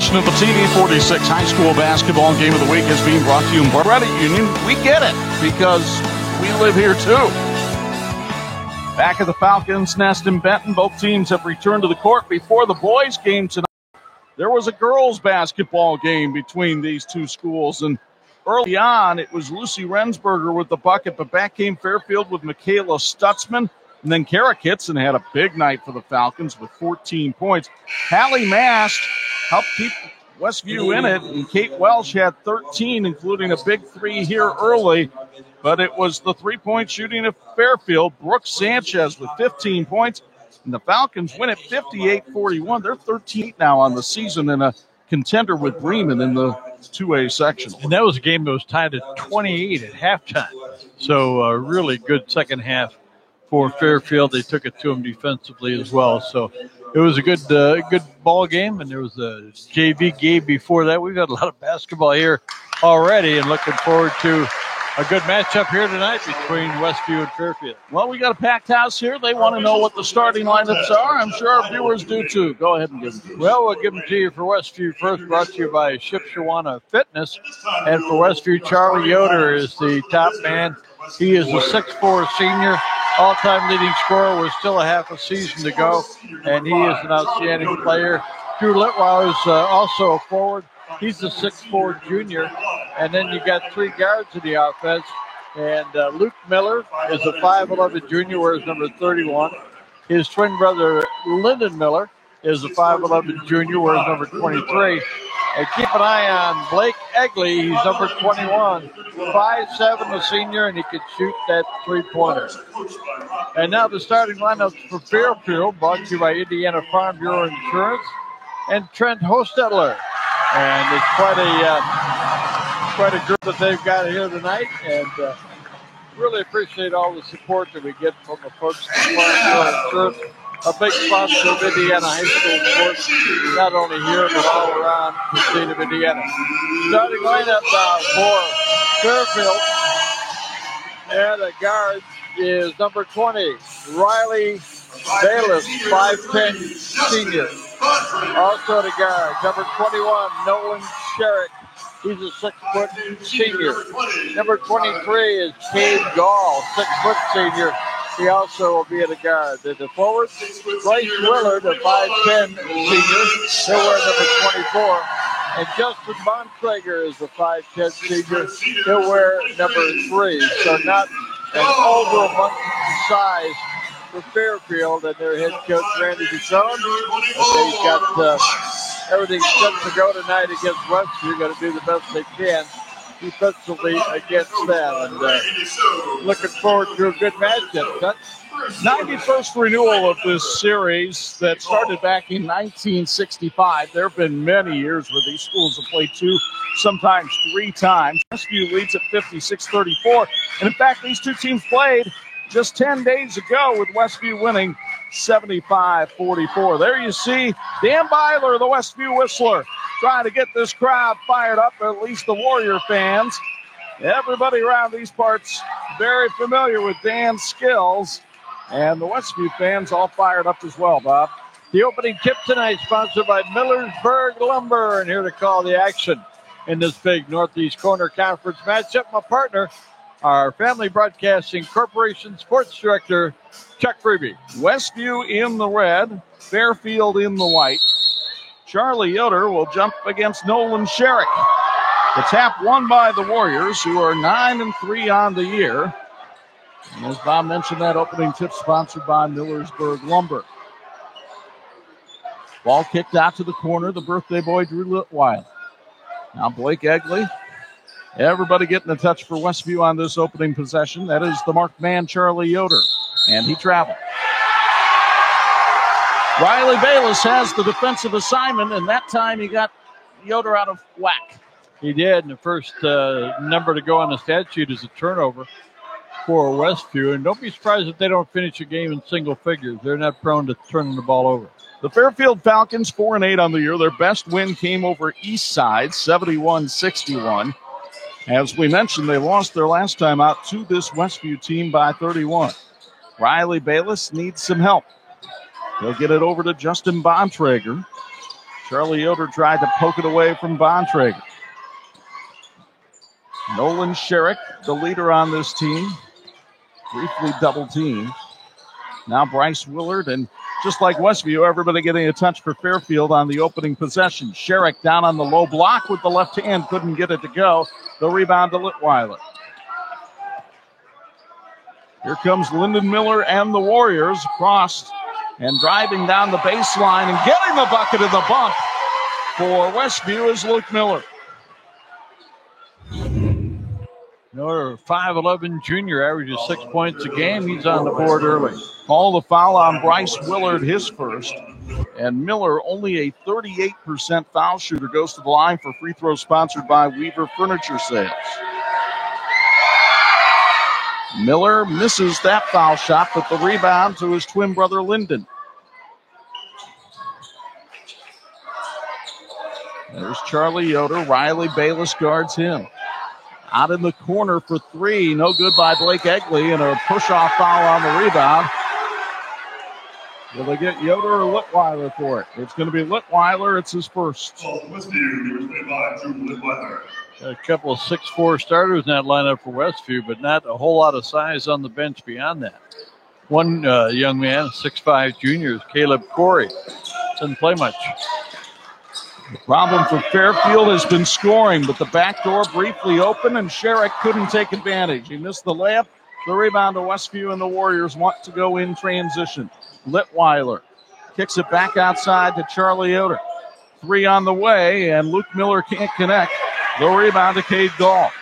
Of the TV46 High School Basketball Game of the Week is being brought to you by Credit Union. We get it because we live here too. Back at the Falcons' Nest in Benton, both teams have returned to the court. Before the boys' game tonight, there was a girls' basketball game between these two schools. And early on, it was Lucy Rensberger with the bucket, but back came Fairfield with Michaela Stutzman. And then Kara Kitson had a big night for the Falcons with 14 points. Hallie Mast helped keep Westview in it, and Kate Welsh had 13, including a big three here early. But it was the three-point shooting of Fairfield. Brooke Sanchez with 15 points, and the Falcons win it 58-41. They're 13 now on the season and a contender with Bremen in the 2A sectional. And that was a game that was tied at 28 at halftime. So a really good second half for Fairfield. They took it to them defensively as well. So it was a good ball game, and there was a JV game before that. We've got a lot of basketball here already, and looking forward to a good matchup here tonight between Westview and Fairfield. Well, we got a packed house here. They want to know what the starting lineups are. I'm sure our viewers do too. Go ahead and give them to us. Well, we'll give them to you for Westview first, brought to you by Shipshewana Fitness. And for Westview, Charlie Yoder is the top man. He is a 6'4" senior, all-time leading scorer with still a half a season to go, and he is an outstanding player. Drew Litwell is also a forward. He's a 6'4" junior. And then you got three guards in the offense. And Luke Miller is a 5'11" junior, wears number 31. His twin brother, Lyndon Miller, is a 5'11" junior, wears number 23. And keep an eye on Blake Egley. He's number 21, 5'7", a senior, and he can shoot that three-pointer. And now the starting lineup for Fairfield, brought to you by Indiana Farm Bureau Insurance and Trent Hostetler. And it's quite a group that they've got here tonight, and really appreciate all the support that we get from the folks at Farm Bureau Insurance. A big sponsor of Indiana high school sports, not only here but all around the state of Indiana. Starting lineup now for Fairfield, and the guard is number 20, Riley Bayless, 5'10" senior. Also the guard, number 21, Nolan Sherrick. He's a 6' senior. Number 23 is Cade Gall, 6' senior. He also will be at the guard. At the forward, Bryce Willard, a 5'10" senior. He'll wear number 24. And Justin Bontrager is a 5'10" senior. He'll wear number 3. So not an over size for Fairfield and their head coach, Randy Duchon. They've got everything set to go tonight against Westview. Got to do the best they can defensively against them, and looking forward to a good matchup. 91st renewal of this series that started back in 1965. There have been many years where these schools have played 2, sometimes 3 times. Westview leads at 56-34, and in fact, these two teams played just 10 days ago with Westview winning 75-44. There you see Dan Byler, the Westview Whistler, trying to get this crowd fired up, at least the Warrior fans. Everybody around these parts very familiar with Dan's skills, and the Westview fans all fired up as well, Bob. The opening tip tonight sponsored by Millersburg Lumber, and here to call the action in this big Northeast Corner Conference matchup, my partner, our Family Broadcasting Corporation Sports Director, Chuck Freeby. Westview in the red, Fairfield in the white. Charlie Yoder will jump against Nolan Sherrick. The tap won by the Warriors, who are 9-3 on the year. And as Bob mentioned, that opening tip sponsored by Millersburg Lumber. Ball kicked out to the corner. The birthday boy, Drew Litwile. Now Blake Egley. Everybody getting a touch for Westview on this opening possession. That is the marked man, Charlie Yoder. And he traveled. Riley Bayless has the defensive assignment, and that time he got Yoder out of whack. He did, and the first number to go on the stat sheet is a turnover for Westview. And don't be surprised if they don't finish a game in single figures. They're not prone to turning the ball over. The Fairfield Falcons, 4-8 on the year. Their best win came over Eastside, 71-61. As we mentioned, they lost their last time out to this Westview team by 31. Riley Bayless needs some help. He'll get it over to Justin Bontrager. Charlie Yoder tried to poke it away from Bontrager. Nolan Sherrick, the leader on this team, briefly double teamed. Now Bryce Willard, and just like Westview, everybody getting a touch for Fairfield on the opening possession. Sherrick down on the low block with the left hand, couldn't get it to go. The rebound to Litweiler. Here comes Lyndon Miller and the Warriors across and driving down the baseline and getting the bucket in the bump for Westview is Luke Miller. Another 5'11" junior, averages 6 points a game. He's on the board early. Call the foul on Bryce Willard, his first. And Miller, only a 38% foul shooter, goes to the line for free throw sponsored by Weaver Furniture Sales. Miller misses that foul shot, but the rebound to his twin brother Lyndon. There's Charlie Yoder. Riley Bayless guards him. Out in the corner for three. No good by Blake Egley, and a push-off foul on the rebound. Will they get Yoder or Litweiler for it? It's going to be Litweiler. It's his first. A couple of 6'4" starters in that lineup for Westview, but not a whole lot of size on the bench beyond that. One young man, 6'5" junior, is Caleb Corey. Doesn't play much. The problem for Fairfield has been scoring, but the back door briefly open, and Sherrick couldn't take advantage. He missed the layup. The rebound to Westview, and the Warriors want to go in transition. Litweiler kicks it back outside to Charlie Yoder. Three on the way, and Luke Miller can't connect. The rebound to Cade Dahl.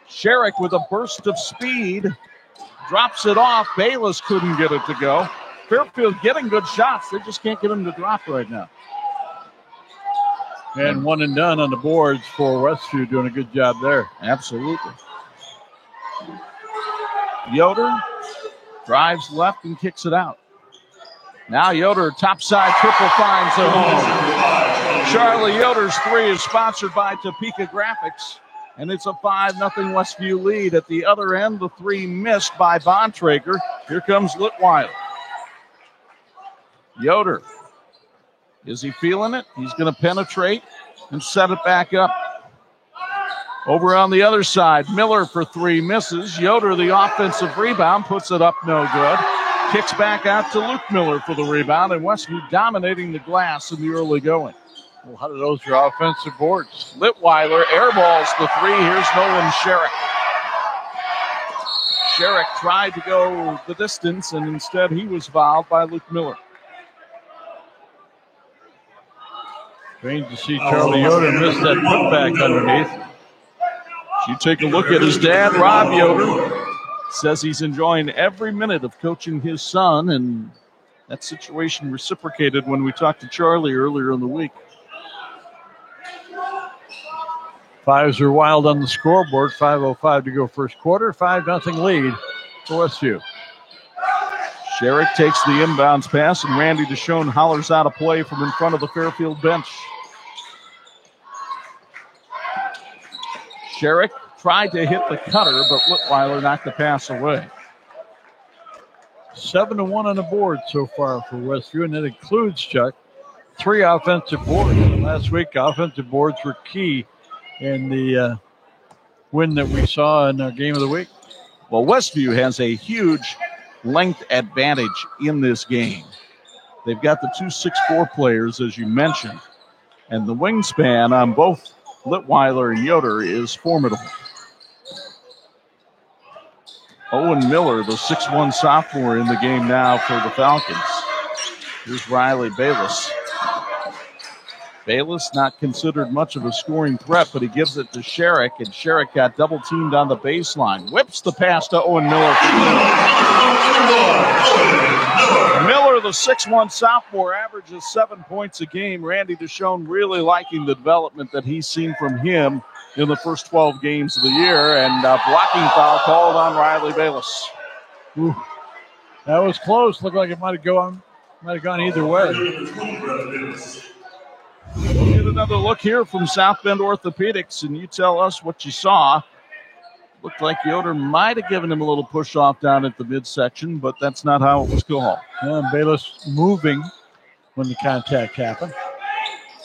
Sherrick with a burst of speed. Drops it off. Bayless couldn't get it to go. Fairfield getting good shots. They just can't get them to drop right now. And one and done on the boards for Westview, doing a good job there. Absolutely. Yoder drives left and kicks it out. Now Yoder, topside triple finds a home. Charlie Yoder's three is sponsored by Topeka Graphics, and it's a 5-0 Westview lead. At the other end, the three missed by Bontrager. Here comes Litweiler. Yoder. Is he feeling it? He's going to penetrate and set it back up. Over on the other side, Miller for three misses. Yoder, the offensive rebound, puts it up no good. Kicks back out to Luke Miller for the rebound, and Westview dominating the glass in the early going. Well, how do those draw offensive boards? Litweiler airballs the three. Here's Nolan Sherrick. Sherrick tried to go the distance, and instead he was fouled by Luke Miller. Strange to see Charlie Yoder miss that putback underneath. You take a look at his dad, Rob Yoder. Says he's enjoying every minute of coaching his son, and that situation reciprocated when we talked to Charlie earlier in the week. Fives are wild on the scoreboard. 5:05 to go first quarter. 5-0 lead for Westview. Sherrick takes the inbounds pass, and Randy Deshawn hollers out a play from in front of the Fairfield bench. Sherrick tried to hit the cutter, but Litweiler knocked the pass away. 7-1 on the board so far for Westview, and that includes, Chuck, 3 offensive boards. Last week, offensive boards were key in the win that we saw in our game of the week. Well, Westview has a huge length advantage in this game. They've got the 2 6'4" players, as you mentioned, and the wingspan on both Litweiler and Yoder is formidable. Owen Miller, the 6'1" sophomore, in the game now for the Falcons. Here's Riley Bayless. Bayless not considered much of a scoring threat, but he gives it to Sherrick, and Sherrick got double-teamed on the baseline. Whips the pass to Owen Miller. Miller, the 6'1" sophomore, averages 7 points a game. Randy Deshawn really liking the development that he's seen from him in the first 12 games of the year, and a blocking foul called on Riley Bayless. Ooh, that was close. Looked like it might have gone either way. We'll get another look here from South Bend Orthopedics, and you tell us what you saw. Looked like Yoder might have given him a little push-off down at the midsection, but that's not how it was called. And Bayless moving when the contact happened.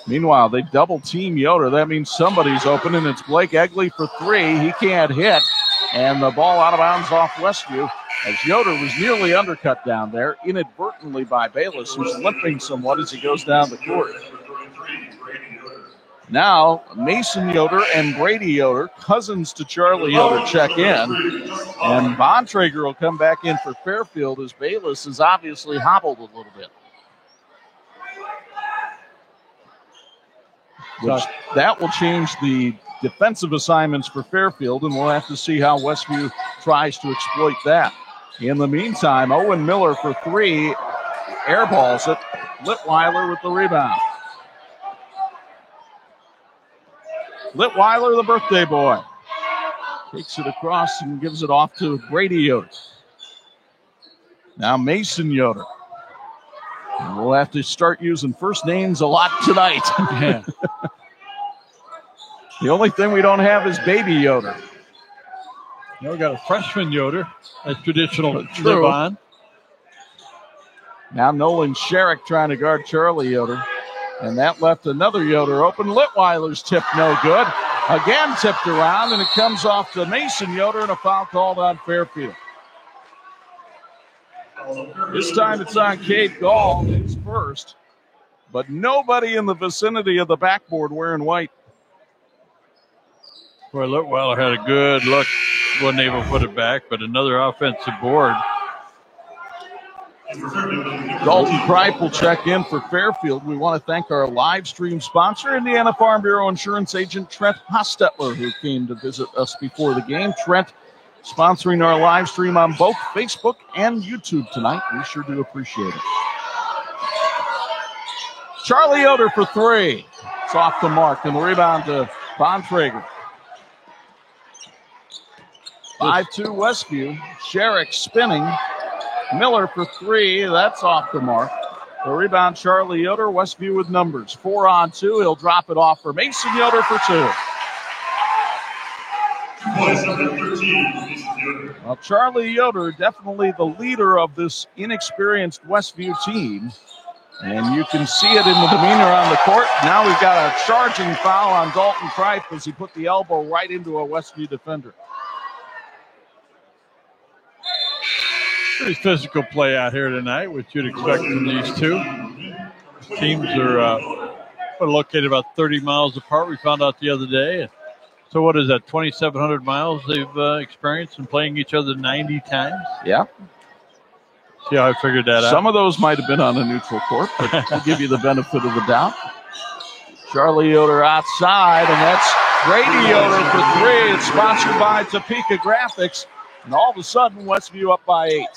Meanwhile, they double team Yoder. That means somebody's open, and it's Blake Egley for three. He can't hit, and the ball out of bounds off Westview as Yoder was nearly undercut down there inadvertently by Bayless, who's limping somewhat as he goes down the court. Now, Mason Yoder and Brady Yoder, cousins to Charlie Yoder, check in. And Bontrager will come back in for Fairfield as Bayless is obviously hobbled a little bit. Which that will change the defensive assignments for Fairfield, and we'll have to see how Westview tries to exploit that. In the meantime, Owen Miller for three, airballs it. Litweiler with the rebound. Litweiler, the birthday boy, takes it across and gives it off to Brady Yoder. Now Mason Yoder. And we'll have to start using first names a lot tonight. Yeah. The only thing we don't have is Baby Yoder. Now we got a freshman Yoder, a traditional True. live-on. Now Nolan Sherrick trying to guard Charlie Yoder. And that left another Yoder open. Litweiler's tip no good. Again tipped around, and it comes off to Mason Yoder, and a foul called on Fairfield. This time it's on Cade Gall. It's first. But nobody in the vicinity of the backboard wearing white. Boy, Litweiler had a good look. Wasn't able to put it back, but another offensive board. Dalton Kripe will check in for Fairfield. We want to thank our live stream sponsor, Indiana Farm Bureau insurance agent Trent Hostetler, who came to visit us before the game. Trent sponsoring our live stream on both Facebook and YouTube tonight. We sure do appreciate it. Charlie Yoder for three. It's off the mark, and the rebound to Bontrager. 5-2 Westview. Sherrick spinning. Miller for three. That's off the mark. The rebound, Charlie Yoder. Westview with numbers. 4-on-2. He'll drop it off for Mason Yoder for two. Well, Charlie Yoder, definitely the leader of this inexperienced Westview team. And you can see it in the demeanor on the court. Now we've got a charging foul on Dalton Kripe as he put the elbow right into a Westview defender. Pretty physical play out here tonight, which you'd expect from these two. Teams are located about 30 miles apart, we found out the other day. So what is that, 2,700 miles they've experienced in playing each other 90 times? Yeah. See how I figured that out? Some of those might have been on a neutral court, but we'll give you the benefit of the doubt. Charlie Yoder outside, and that's Brady Yoder for three. It's sponsored by Topeka Graphics. And all of a sudden, Westview up by 8.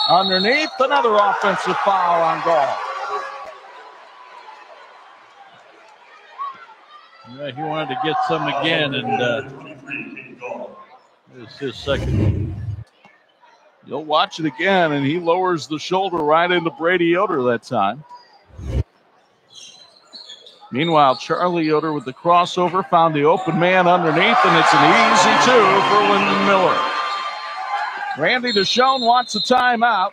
Underneath, another offensive foul on Gall. Yeah, he wanted to get some again, and it's his second. You'll watch it again, and he lowers the shoulder right into Brady Yoder that time. Meanwhile, Charlie Yoder with the crossover found the open man underneath, and it's an easy two for Lyndon Miller. Randy Deshone wants a timeout.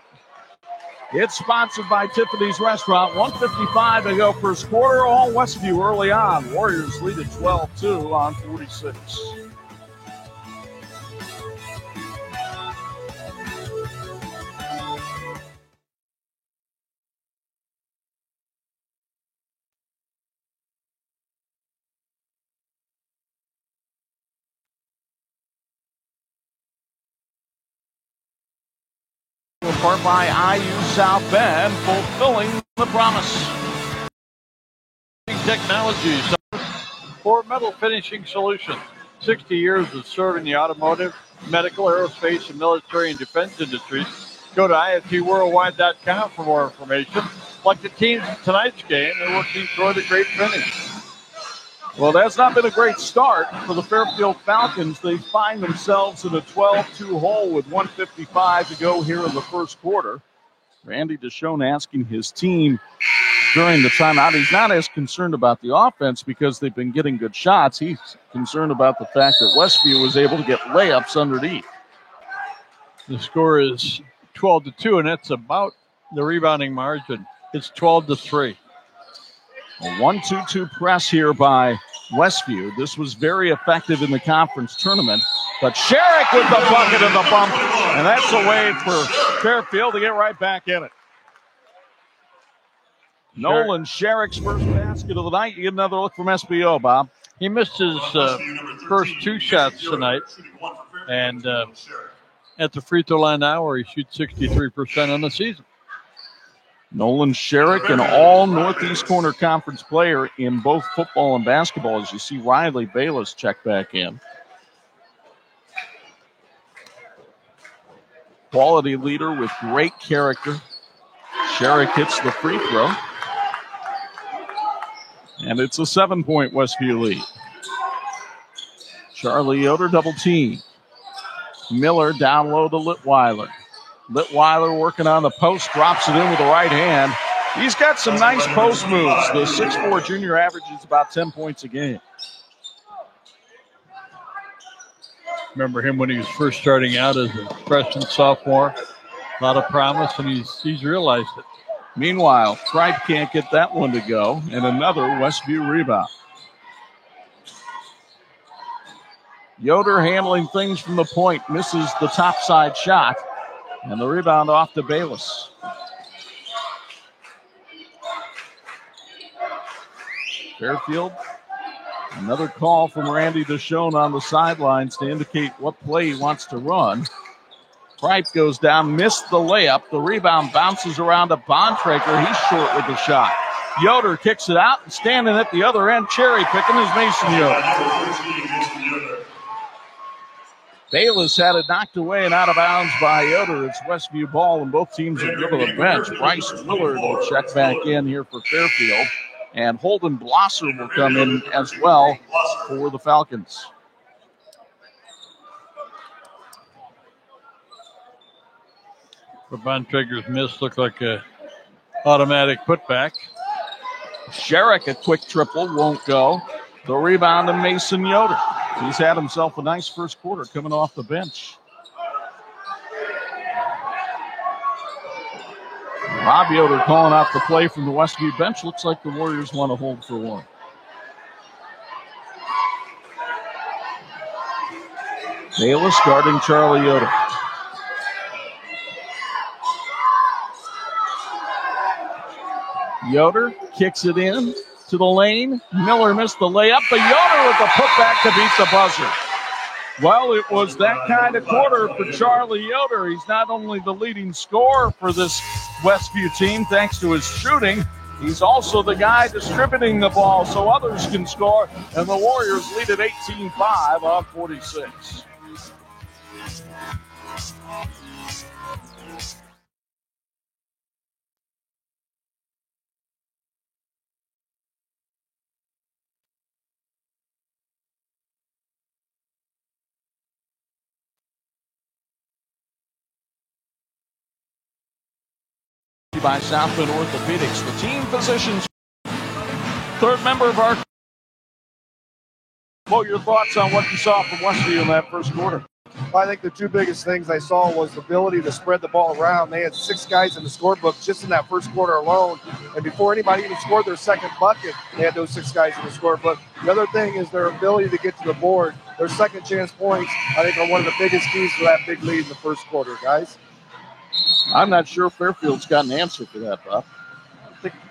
It's sponsored by Tiffany's Restaurant. 1:55 to go first quarter. All Westview early on. Warriors lead at 12-2 on 46. Part by IU South Bend, fulfilling the promise. Technologies for metal finishing solutions. 60 years of serving the automotive, medical, aerospace, and military and defense industries. Go to IFTworldwide.com for more information. Like the teams in tonight's game, they're working toward a great finish. Well, that's not been a great start for the Fairfield Falcons. They find themselves in a 12-2 hole with 1:55 to go here in the first quarter. Randy Deshone asking his team during the timeout. He's not as concerned about the offense because they've been getting good shots. He's concerned about the fact that Westview was able to get layups underneath. The score is 12-2, and that's about the rebounding margin. It's 12-3. A 1-2-2 press here by Westview. This was very effective in the conference tournament. But Sherrick with the bucket and the bump. And that's a way for Fairfield to get right back in it. Nolan Sherrick's first basket of the night. You get another look from SBO, Bob. He missed his first 2 shots tonight. And at the free throw line now, where he shoots 63% on the season. Nolan Sherrick, an all Northeast Corner Conference player in both football and basketball, as you see Riley Bayless check back in. Quality leader with great character. Sherrick hits the free throw. And it's a 7-point Westview lead. Charlie Yoder double team. Miller down low to Litweiler. Litweiler working on the post, drops it in with the right hand. He's got some nice post moves. The 6'4 junior averages about 10 points a game. Remember him when he was first starting out as a freshman, sophomore. A lot of promise, and he's realized it. Meanwhile, Tripe can't get that one to go, and another Westview rebound. Yoder handling things from the point, misses the top side shot, and the rebound off to Bayless. Fairfield, another call from Randy Deshone on the sidelines to indicate what play he wants to run. Tripe goes down, missed the layup. The rebound bounces around to Bontrager. He's short with the shot. Yoder kicks it out, and standing at the other end, cherry picking, is Mason Yoder. Bayless had it knocked away and out of bounds by Yoder. It's Westview ball, and both teams are good to the bench. Bryce Willard will check back in here for Fairfield, and Holden Blosser will come in as well for the Falcons. For Bontrager's miss looked like a automatic putback. Sherrick, a quick triple, won't go. The rebound to Mason Yoder. He's had himself a nice first quarter coming off the bench. Rob Yoder calling out the play from the Westview bench. Looks like the Warriors want to hold for one. Bayless guarding Charlie Yoder. Yoder kicks it in to the lane. Miller missed the layup, but Yoder with the putback to beat the buzzer. Well, it was that kind of quarter for Charlie Yoder. He's not only the leading scorer for this Westview team thanks to his shooting, he's also the guy distributing the ball so others can score, and the Warriors lead at 18-5 on 46. By Southland Orthopedics, the team physicians. Third member of our. What are your thoughts on what you saw from Westview in that first quarter? I think the two biggest things I saw was the ability to spread the ball around. They had 6 guys in the scorebook just in that first quarter alone. And before anybody even scored their second bucket, they had those 6 guys in the scorebook. The other thing is their ability to get to the board. Their second chance points, I think, are one of the biggest keys to that big lead in the first quarter, guys. I'm not sure Fairfield's got an answer for that, Bob.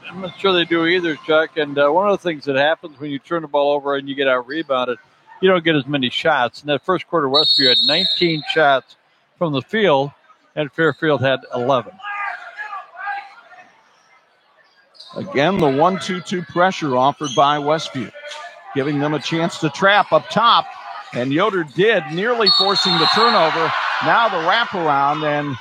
I'm not sure they do either, Chuck. And one of the things that happens when you turn the ball over and you get out-rebounded, you don't get as many shots. In that first quarter, Westview had 19 shots from the field, and Fairfield had 11. Again, the 1-2-2 pressure offered by Westview, giving them a chance to trap up top, and Yoder did, nearly forcing the turnover. Now the wraparound, and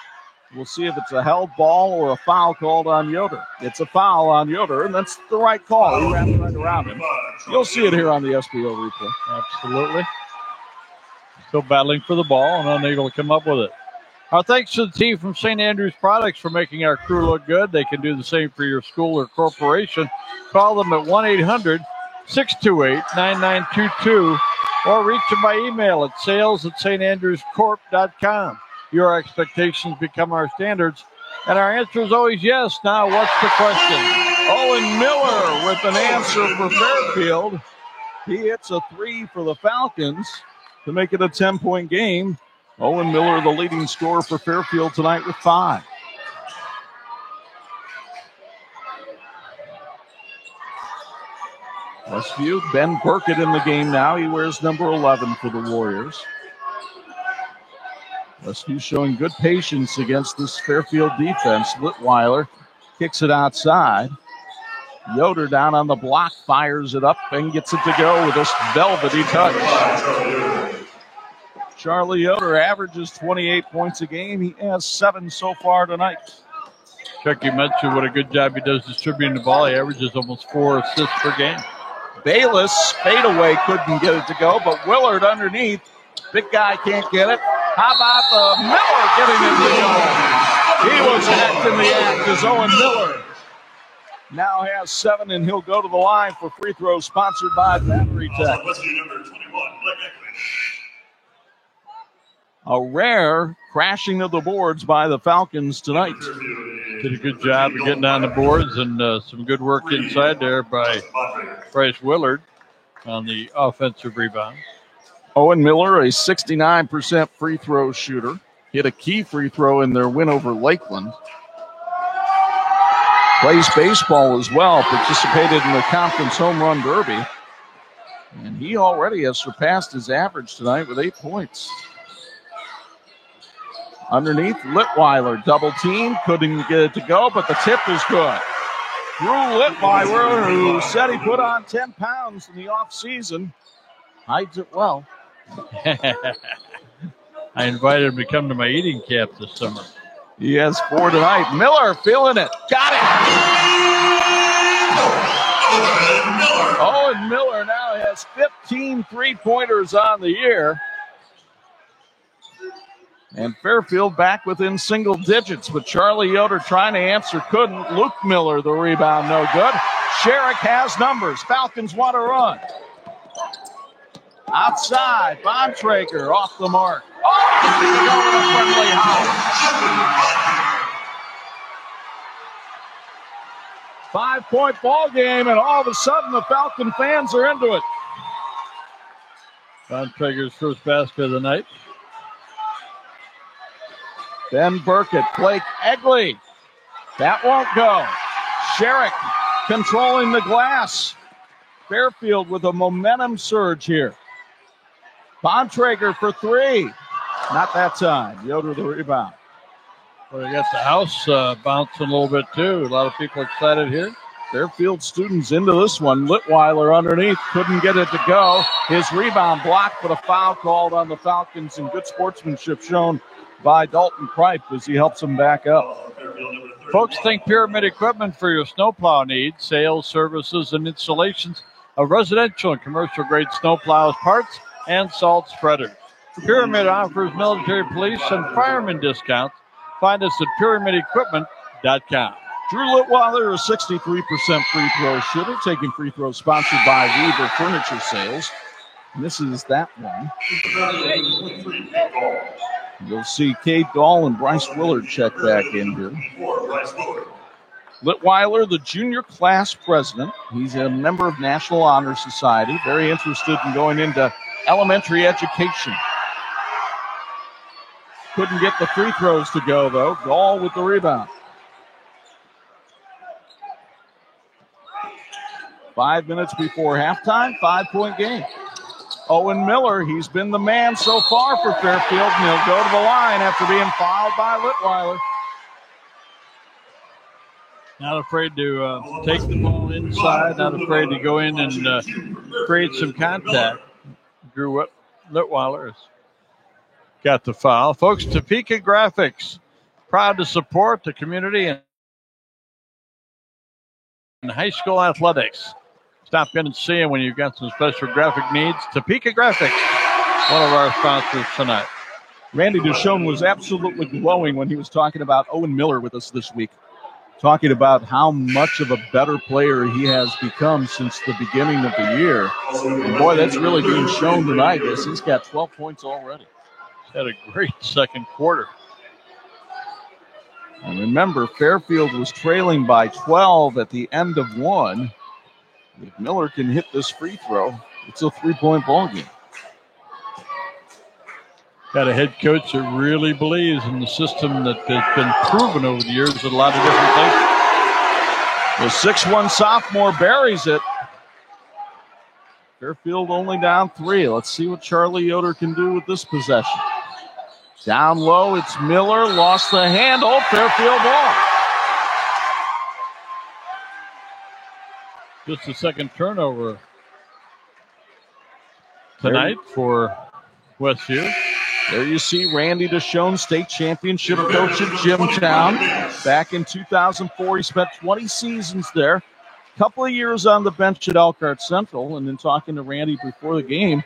we'll see if it's a held ball or a foul called on Yoder. It's a foul on Yoder, and that's the right call. He wrapped right around him. You'll see it here on the SBO replay. Absolutely. Still battling for the ball and unable to come up with it. Our thanks to the team from St. Andrews Products for making our crew look good. They can do the same for your school or corporation. Call them at 1-800-628-9922 or reach them by email at sales@standrewscorp.com. Your expectations become our standards, and our answer is always yes. Now, what's the question? Owen Miller with an answer for Fairfield. He hits a 3 for the Falcons to make it a 10-point game. Owen Miller, the leading scorer for Fairfield tonight with 5. Westview, Ben Burkett in the game now. He wears number 11 for the Warriors. Westview showing good patience against this Fairfield defense. Litweiler kicks it outside. Yoder down on the block, fires it up, and gets it to go with this velvety touch. Charlie Yoder averages 28 points a game. He has 7 so far tonight. Chuck, you mentioned what a good job he does distributing the ball. He averages almost 4 assists per game. Bayless, fadeaway, couldn't get it to go, but Willard underneath. Big guy can't get it. How about the Miller getting it to go? He was acting the act as Owen Miller now has 7, and he'll go to the line for free throws sponsored by Battery Tech. A rare crashing of the boards by the Falcons tonight. Did a good job of getting on the boards and some good work inside there by Bryce Willard on the offensive rebound. Owen Miller, a 69% free throw shooter, hit a key free throw in their win over Lakeland. Plays baseball as well, participated in the conference home run derby. And he already has surpassed his average tonight with 8 points. Underneath, Litweiler, double team, couldn't get it to go, but the tip is good. Drew Litweiler, who said he put on 10 pounds in the offseason, hides it well. I invited him to come to my eating camp this summer. He has 4 tonight. Miller feeling it. Got it. Owen Miller now has 15 three-pointers on the year. And Fairfield back within single digits, but Charlie Yoder trying to answer, couldn't. Luke Miller, the rebound, no good. Sherrick has numbers. Falcons want to run. Outside, Bontrager off the mark. Oh, over the friendly house. 5-point ball game, and all of a sudden the Falcon fans are into it. Bontrager's first basket of the night. Ben Burkett, Blake Egley. That won't go. Sherrick controlling the glass. Fairfield with a momentum surge here. Bontrager for 3. Not that time. Yoder the rebound. Well, they got the house bouncing a little bit too. A lot of people excited here. Fairfield students into this one. Litweiler underneath. Couldn't get it to go. His rebound blocked, but a foul called on the Falcons, and good sportsmanship shown by Dalton Kripe as he helps him back up. Folks, think Pyramid Equipment for your snowplow needs, sales, services, and installations of residential and commercial grade snowplows, parts, and salt spreaders. Pyramid offers military, police, and fireman discounts. Find us at pyramidequipment.com. Drew Litweiler, a 63% free throw shooter, taking free throws sponsored by Weaver Furniture Sales. Misses that one. You'll see Cade Dahl and Bryce Willard check back in here. Litweiler, the junior class president. He's a member of National Honor Society, very interested in going into elementary education. Couldn't get the free throws to go, though. Dahl with the rebound. 5 minutes before halftime, 5-point game. Owen Miller, he's been the man so far for Fairfield, and he'll go to the line after being fouled by Litweiler. Not afraid to take the ball inside, not afraid to go in and create some contact. Drew Litweiler has got the foul. Folks, Topeka Graphics, proud to support the community and high school athletics. Stop in and see them when you've got some special graphic needs. Topeka Graphics, one of our sponsors tonight. Randy Duchon was absolutely glowing when he was talking about Owen Miller with us this week, talking about how much of a better player he has become since the beginning of the year. And boy, that's really being shown tonight as he's got 12 points already. He's had a great second quarter. And remember, Fairfield was trailing by 12 at the end of one. If Miller can hit this free throw, it's a 3-point ball game. Got a head coach that really believes in the system that has been proven over the years at a lot of different places. The 6'1 sophomore buries it. Fairfield only down 3. Let's see what Charlie Yoder can do with this possession. Down low, it's Miller. Lost the handle. Fairfield ball. Just the second turnover tonight for Westview. There you see Randy DeShone, state championship coach at Jimtown. Back in 2004, he spent 20 seasons there. Couple of years on the bench at Elkhart Central. And then talking to Randy before the game,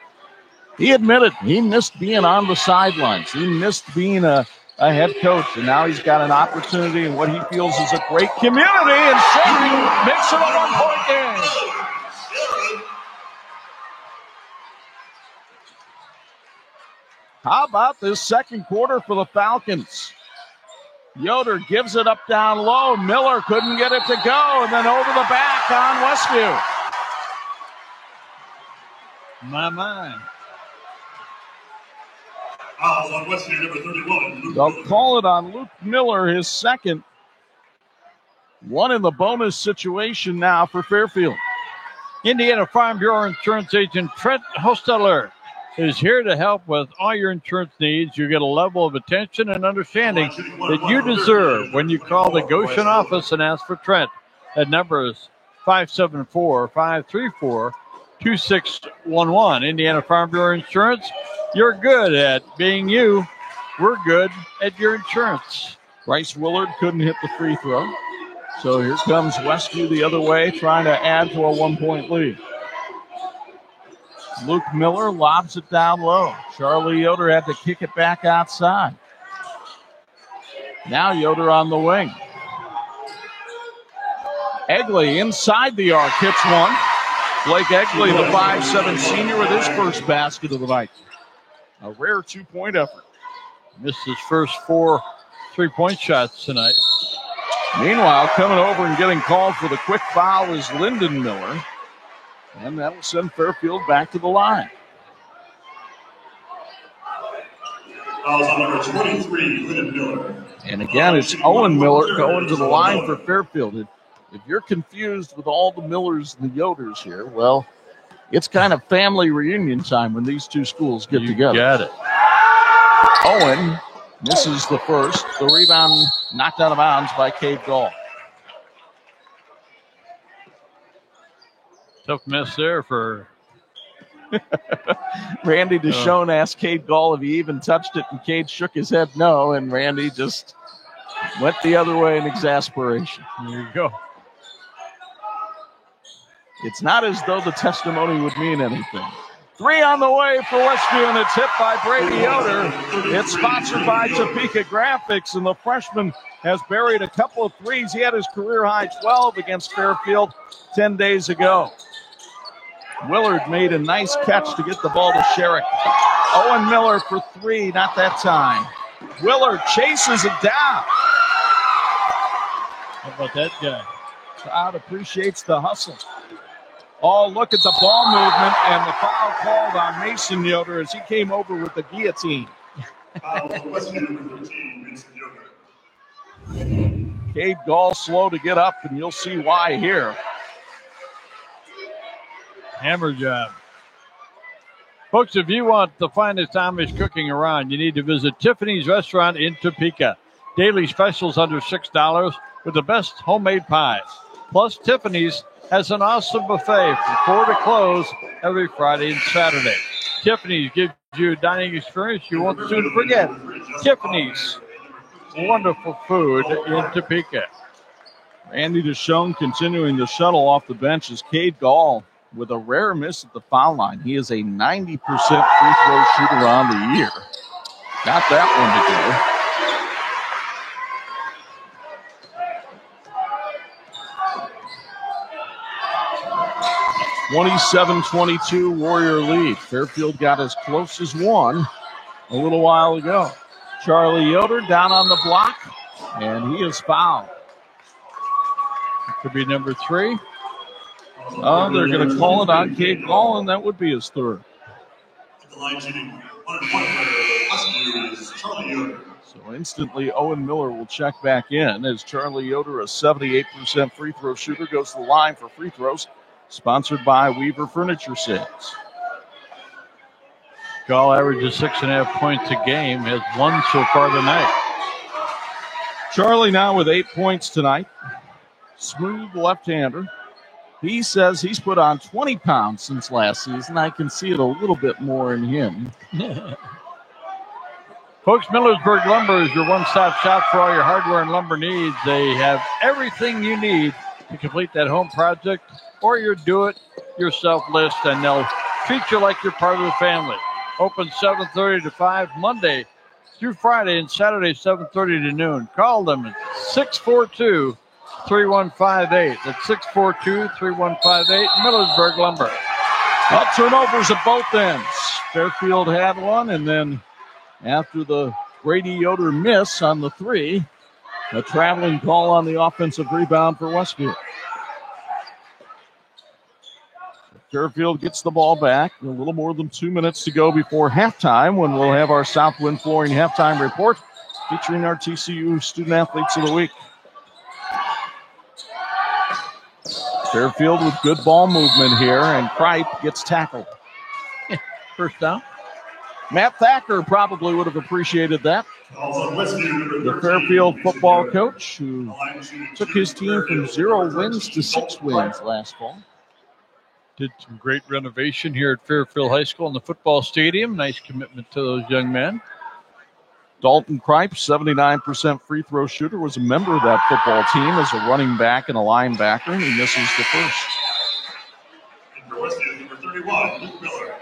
he admitted he missed being on the sidelines. He missed being a head coach. And now he's got an opportunity in what he feels is a great community. And Sherry makes it a 1-point game. How about this second quarter for the Falcons? Yoder gives it up down low. Miller couldn't get it to go, and then over the back on Westview. My. On Westview, number 31. They'll call it on Luke Miller, his second. One in the bonus situation now for Fairfield. Indiana Farm Bureau Insurance Agent Trent Hosteller is here to help with all your insurance needs. You get a level of attention and understanding that you deserve when you call the Goshen office and ask for Trent. That number is 574-534-2611. Indiana Farm Bureau Insurance, you're good at being you. We're good at your insurance. Bryce Willard couldn't hit the free throw. So here comes Westview the other way, trying to add to a 1-point lead. Luke Miller lobs it down low. Charlie Yoder had to kick it back outside. Now Yoder on the wing. Egley inside the arc, hits one. Blake Egley, the 5'7 senior, with his first basket of the night. A rare 2-point effort. Missed his first 4 3-point shots tonight. Meanwhile, coming over and getting called for the quick foul is Lyndon Miller. And that will send Fairfield back to the line. Fouls on number 23, Lyndon Miller. And again, it's Owen Miller going to the line for Fairfield. If you're confused with all the Millers and the Yoders here, well, it's kind of family reunion time when these two schools get together. Got it. Owen misses the first. The rebound knocked out of bounds by Cade Gall. Tough miss there for Randy DeShone asked Cade Gall if he even touched it, and Cade shook his head no, and Randy just went the other way in exasperation. There you go. It's not as though the testimony would mean anything. 3 on the way for Westview, and it's hit by Brady Yoder. It's sponsored by Topeka Graphics, and the freshman has buried a couple of threes. He had his career-high 12 against Fairfield 10 days ago. Willard made a nice catch to get the ball to Sherrick. Owen Miller for 3, not that time. Willard chases it down. How about that guy? Crowd appreciates the hustle. Oh, look at the ball movement and the foul called on Mason Yoder as he came over with the guillotine. Cade Gall slow to get up, and you'll see why here. Hammer job. Folks, if you want the finest Amish cooking around, you need to visit Tiffany's Restaurant in Topeka. Daily specials under $6 with the best homemade pies. Plus, Tiffany's has an awesome buffet from 4 to close every Friday and Saturday. Tiffany's gives you a dining experience you won't soon forget. Tiffany's, wonderful food in Topeka. Randy DeShone continuing to shuttle off the bench is Cade Gall with a rare miss at the foul line. He is a 90% free throw shooter on the year. Got that one to go. 27-22 Warrior lead. Fairfield got as close as one a little while ago. Charlie Yoder down on the block. And he is fouled. It could be number 3. Oh, they're going to call it on Cade Ball, and that would be his third. The line shooting 100 player is Charlie Yoder. So instantly, Owen Miller will check back in as Charlie Yoder, a 78% free throw shooter, goes to the line for free throws. Sponsored by Weaver Furniture Sales. Gall averages 6.5 points a game, has 1 so far tonight. Charlie now with 8 points tonight. Smooth left-hander. He says he's put on 20 pounds since last season. I can see it a little bit more in him. Folks, Millersburg Lumber is your one-stop shop for all your hardware and lumber needs. They have everything you need to complete that home project or your do-it-yourself list, and they'll treat you like you're part of the family. Open 7:30 to 5 Monday through Friday, and Saturday 7:30 to noon. Call them at 642-3158. That's 642-3158, Millersburg Lumber. Turnovers at both ends. Fairfield had one, and then after the Brady Yoder miss on the 3, a traveling call on the offensive rebound for Westfield. Fairfield gets the ball back. A little more than 2 minutes to go before halftime, when we'll have our Southwind Flooring halftime report featuring our TCU Student Athletes of the Week. Fairfield with good ball movement here, and Kripe gets tackled. First down. Matt Thacker probably would have appreciated that. The Fairfield football coach who took his team from 0 wins to 6 wins last fall. Did some great renovation here at Fairfield High School in the football stadium. Nice commitment to those young men. Dalton Kripe, 79% free throw shooter, was a member of that football team as a running back and a linebacker, and he misses the first. Number 31, Luke Miller.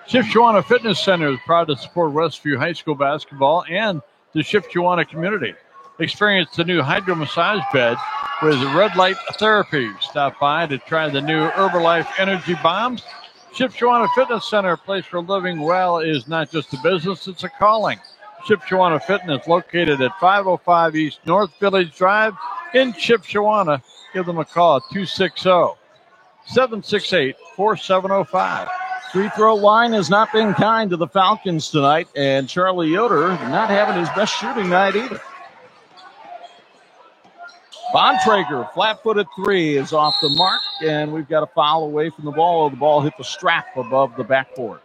Shipshewana Fitness Center is proud to support Westview High School basketball and the Shipshewana community. Experience the new hydro massage bed with red light therapy. Stop by to try the new Herbalife Energy Bombs. Shipshewana Fitness Center, a place for living well, is not just a business, it's a calling. Shipshewana Fitness, located at 505 East North Village Drive in Shipshewana. Give them a call at 260-768-4705. Free throw line has not been kind to the Falcons tonight, and Charlie Yoder not having his best shooting night either. Bontrager, flat-footed 3, is off the mark, and we've got a foul away from the ball. The ball hit the strap above the backboard.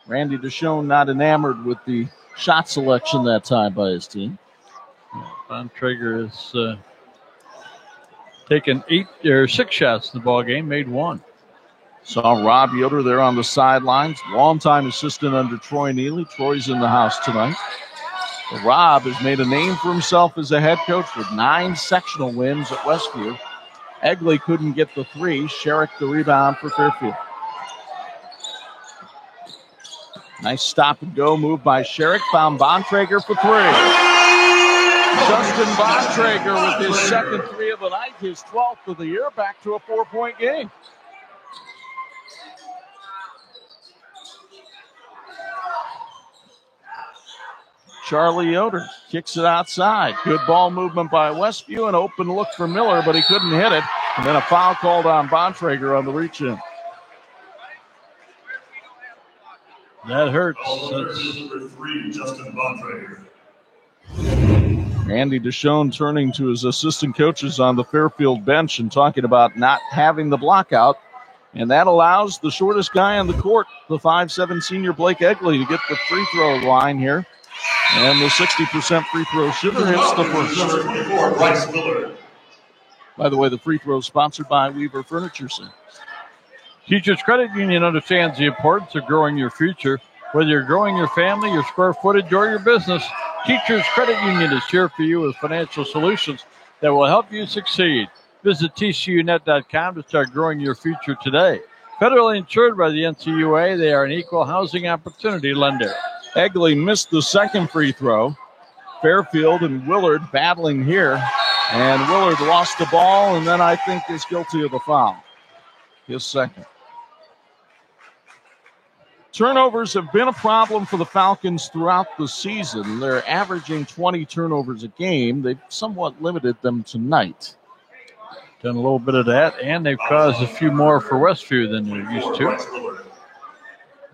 Randy Deshawn not enamored with the shot selection that time by his team. Bontrager has taken 6 shots in the ball game, made 1. Saw Rob Yoder there on the sidelines, longtime assistant under Troy Neely. Troy's in the house tonight. But Rob has made a name for himself as a head coach with 9 sectional wins at Westview. Egley couldn't get the 3. Sherrick the rebound for Fairfield. Nice stop and go move by Sherrick. Found Bontrager for 3. Justin Bontrager with his second 3 of the night, his 12th of the year, back to a 4-point game. Charlie Yoder kicks it outside. Good ball movement by Westview. An open look for Miller, but he couldn't hit it. And then a foul called on Bontrager on the reach-in. That hurts. Number 3, Justin Bontrager. Randy Deshawn turning to his assistant coaches on the Fairfield bench and talking about not having the block out. And that allows the shortest guy on the court, the 5'7" senior Blake Egley, to get the free throw line here. And the 60% free throw shooter hits the first. Number 24, Bryce Miller. By the way, the free throw is sponsored by Weaver Furniture Sales. Teachers Credit Union understands the importance of growing your future. Whether you're growing your family, your square footage, or your business, Teachers Credit Union is here for you with financial solutions that will help you succeed. Visit tcunet.com to start growing your future today. Federally insured by the NCUA, they are an equal housing opportunity lender. Egley missed the second free throw. Fairfield and Willard battling here. And Willard lost the ball and then I think is guilty of a foul. His second. Turnovers have been a problem for the Falcons throughout the season. They're averaging 20 turnovers a game. They've somewhat limited them tonight. Done a little bit of that, and they've caused a few more for Westview than they're used to.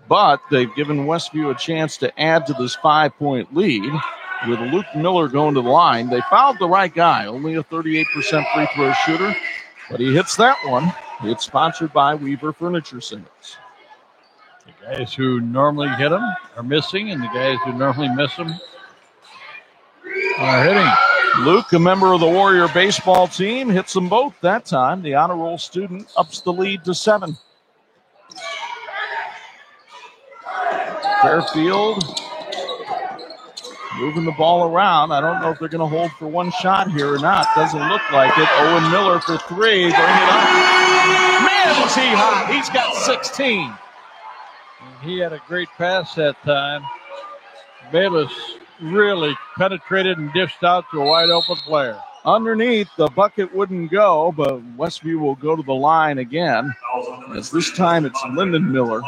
But they've given Westview a chance to add to this 5-point lead with Luke Miller going to the line. They fouled the right guy, only a 38% free throw shooter, but he hits that one. It's sponsored by Weaver Furniture Sales. The guys who normally hit them are missing, and the guys who normally miss them are hitting. Luke, a member of the Warrior baseball team, hits them both that time. The honor roll student ups the lead to 7. Fairfield moving the ball around. I don't know if they're going to hold for one shot here or not. Doesn't look like it. Owen Miller for 3. Bring it up. Man, is he hot. He's got 16. He had a great pass that time. Bayless really penetrated and dished out to a wide open player. Underneath, the bucket wouldn't go, but Westview will go to the line again. As this time it's Lyndon Miller.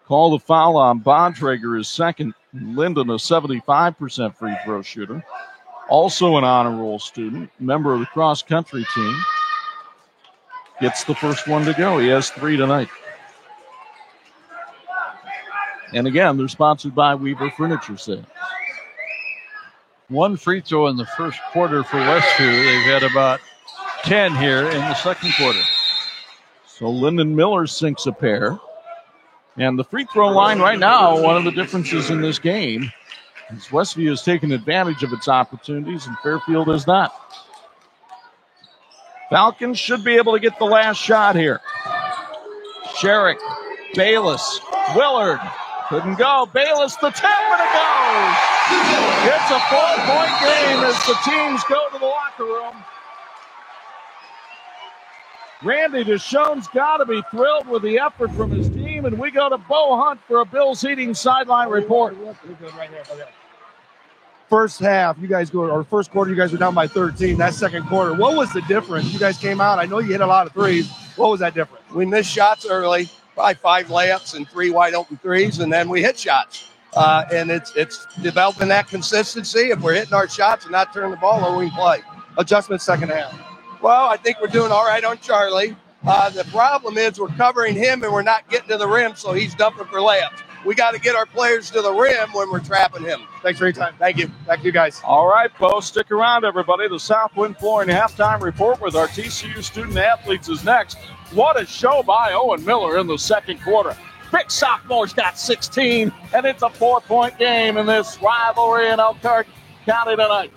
Call the foul on Bontrager, his second. Lyndon, a 75% free throw shooter. Also an honor roll student, member of the cross-country team. Gets the first one to go. He has 3 tonight. And again, they're sponsored by Weaver Furniture Sales. 1 free throw in the first quarter for Westview. They've had about 10 here in the second quarter. So Lyndon Miller sinks a pair. And the free throw line right now, one of the differences in this game, is Westview has taken advantage of its opportunities and Fairfield has not. Falcons should be able to get the last shot here. Sherrick, Bayless, Willard. Couldn't go. Bayless, the tip, and it goes. It's a 4-point game as the teams go to the locker room. Randy Deshawn's got to be thrilled with the effort from his team, and we go to Bo Hunt for a Bills Heating sideline report. First half, you guys go, or first quarter, you guys were down by 13. That second quarter, what was the difference? You guys came out. I know you hit a lot of threes. What was that difference? We missed shots early, probably 5 layups and 3 wide open threes, and then we hit shots. And it's developing that consistency. If we're hitting our shots and not turning the ball over, we can play. Adjustment second half. Well, I think we're doing all right on Charlie. The problem is we're covering him and we're not getting to the rim, so he's dumping for layups. We got to get our players to the rim when we're trapping him. Thanks for your time. Thank you. Back to you guys. All right, Bo, stick around, everybody. The Southwind Flooring halftime report with our TCU student athletes is next. What a show by Owen Miller in the second quarter. Big sophomore's got 16, and it's a 4-point game in this rivalry in Elkhart County tonight.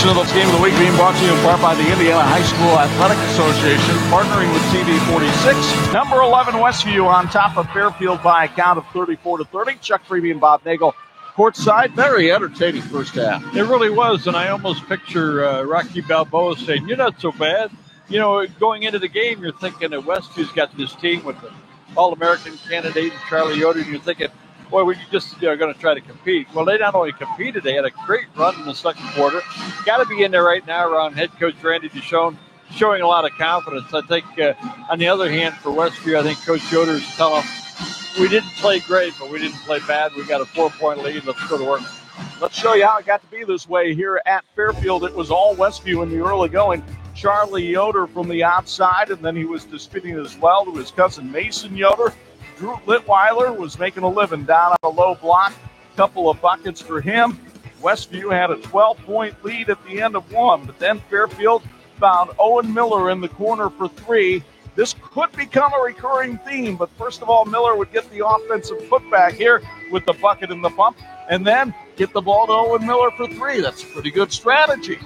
edition of the Game of the Week being brought to you in part by the Indiana High School Athletic Association, partnering with TV46. Number 11 Westview on top of Fairfield by a count of 34-30. Chuck Freeby and Bob Nagel courtside. Very entertaining first half. It really was, and I almost picture Rocky Balboa saying, "You're not so bad." You know, going into the game, you're thinking that Westview's got this team with the All-American candidate Charlie Yoder, and you're thinking, boy, we just are going to try to compete. Well, they not only competed, they had a great run in the second quarter. Got to be in there right now around head coach Randy Deschone, showing a lot of confidence. I think, on the other hand, for Westview, I think Coach Yoder is telling them, we didn't play great, but we didn't play bad. We got a 4-point lead. Let's go to work. Let's show you how it got to be this way here at Fairfield. It was all Westview in the early going. Charlie Yoder from the outside, and then he was distributing as well to his cousin Mason Yoder. Drew Litweiler was making a living down on a low block. Couple of buckets for him. Westview had a 12-point lead at the end of one, but then Fairfield found Owen Miller in the corner for three. This could become a recurring theme, but first of all, Miller would get the offensive putback here with the bucket and the pump, and then get the ball to Owen Miller for three. That's a pretty good strategy.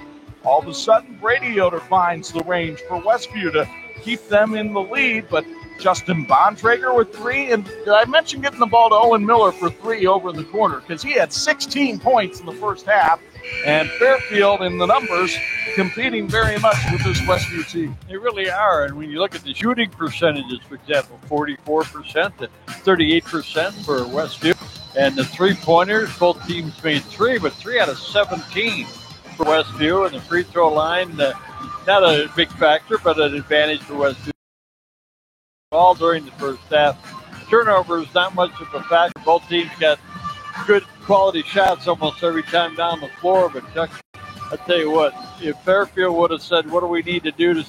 All of a sudden, Brady Yoder finds the range for Westview to keep them in the lead, but Justin Bontrager with three, and did I mention getting the ball to Owen Miller for three over in the corner? Because he had 16 points in the first half, and Fairfield in the numbers competing very much with this Westview team. They really are, and when you look at the shooting percentages, for example, 44% to 38% for Westview, and the three-pointers, both teams made three, but 3 out of 17 for Westview, and the free throw line, not a big factor, but an advantage for Westview. All during the first half. Turnovers, not much of a factor. Both teams got good quality shots almost every time down the floor. But Chuck, I tell you what, if Fairfield would have said, what do we need to do to...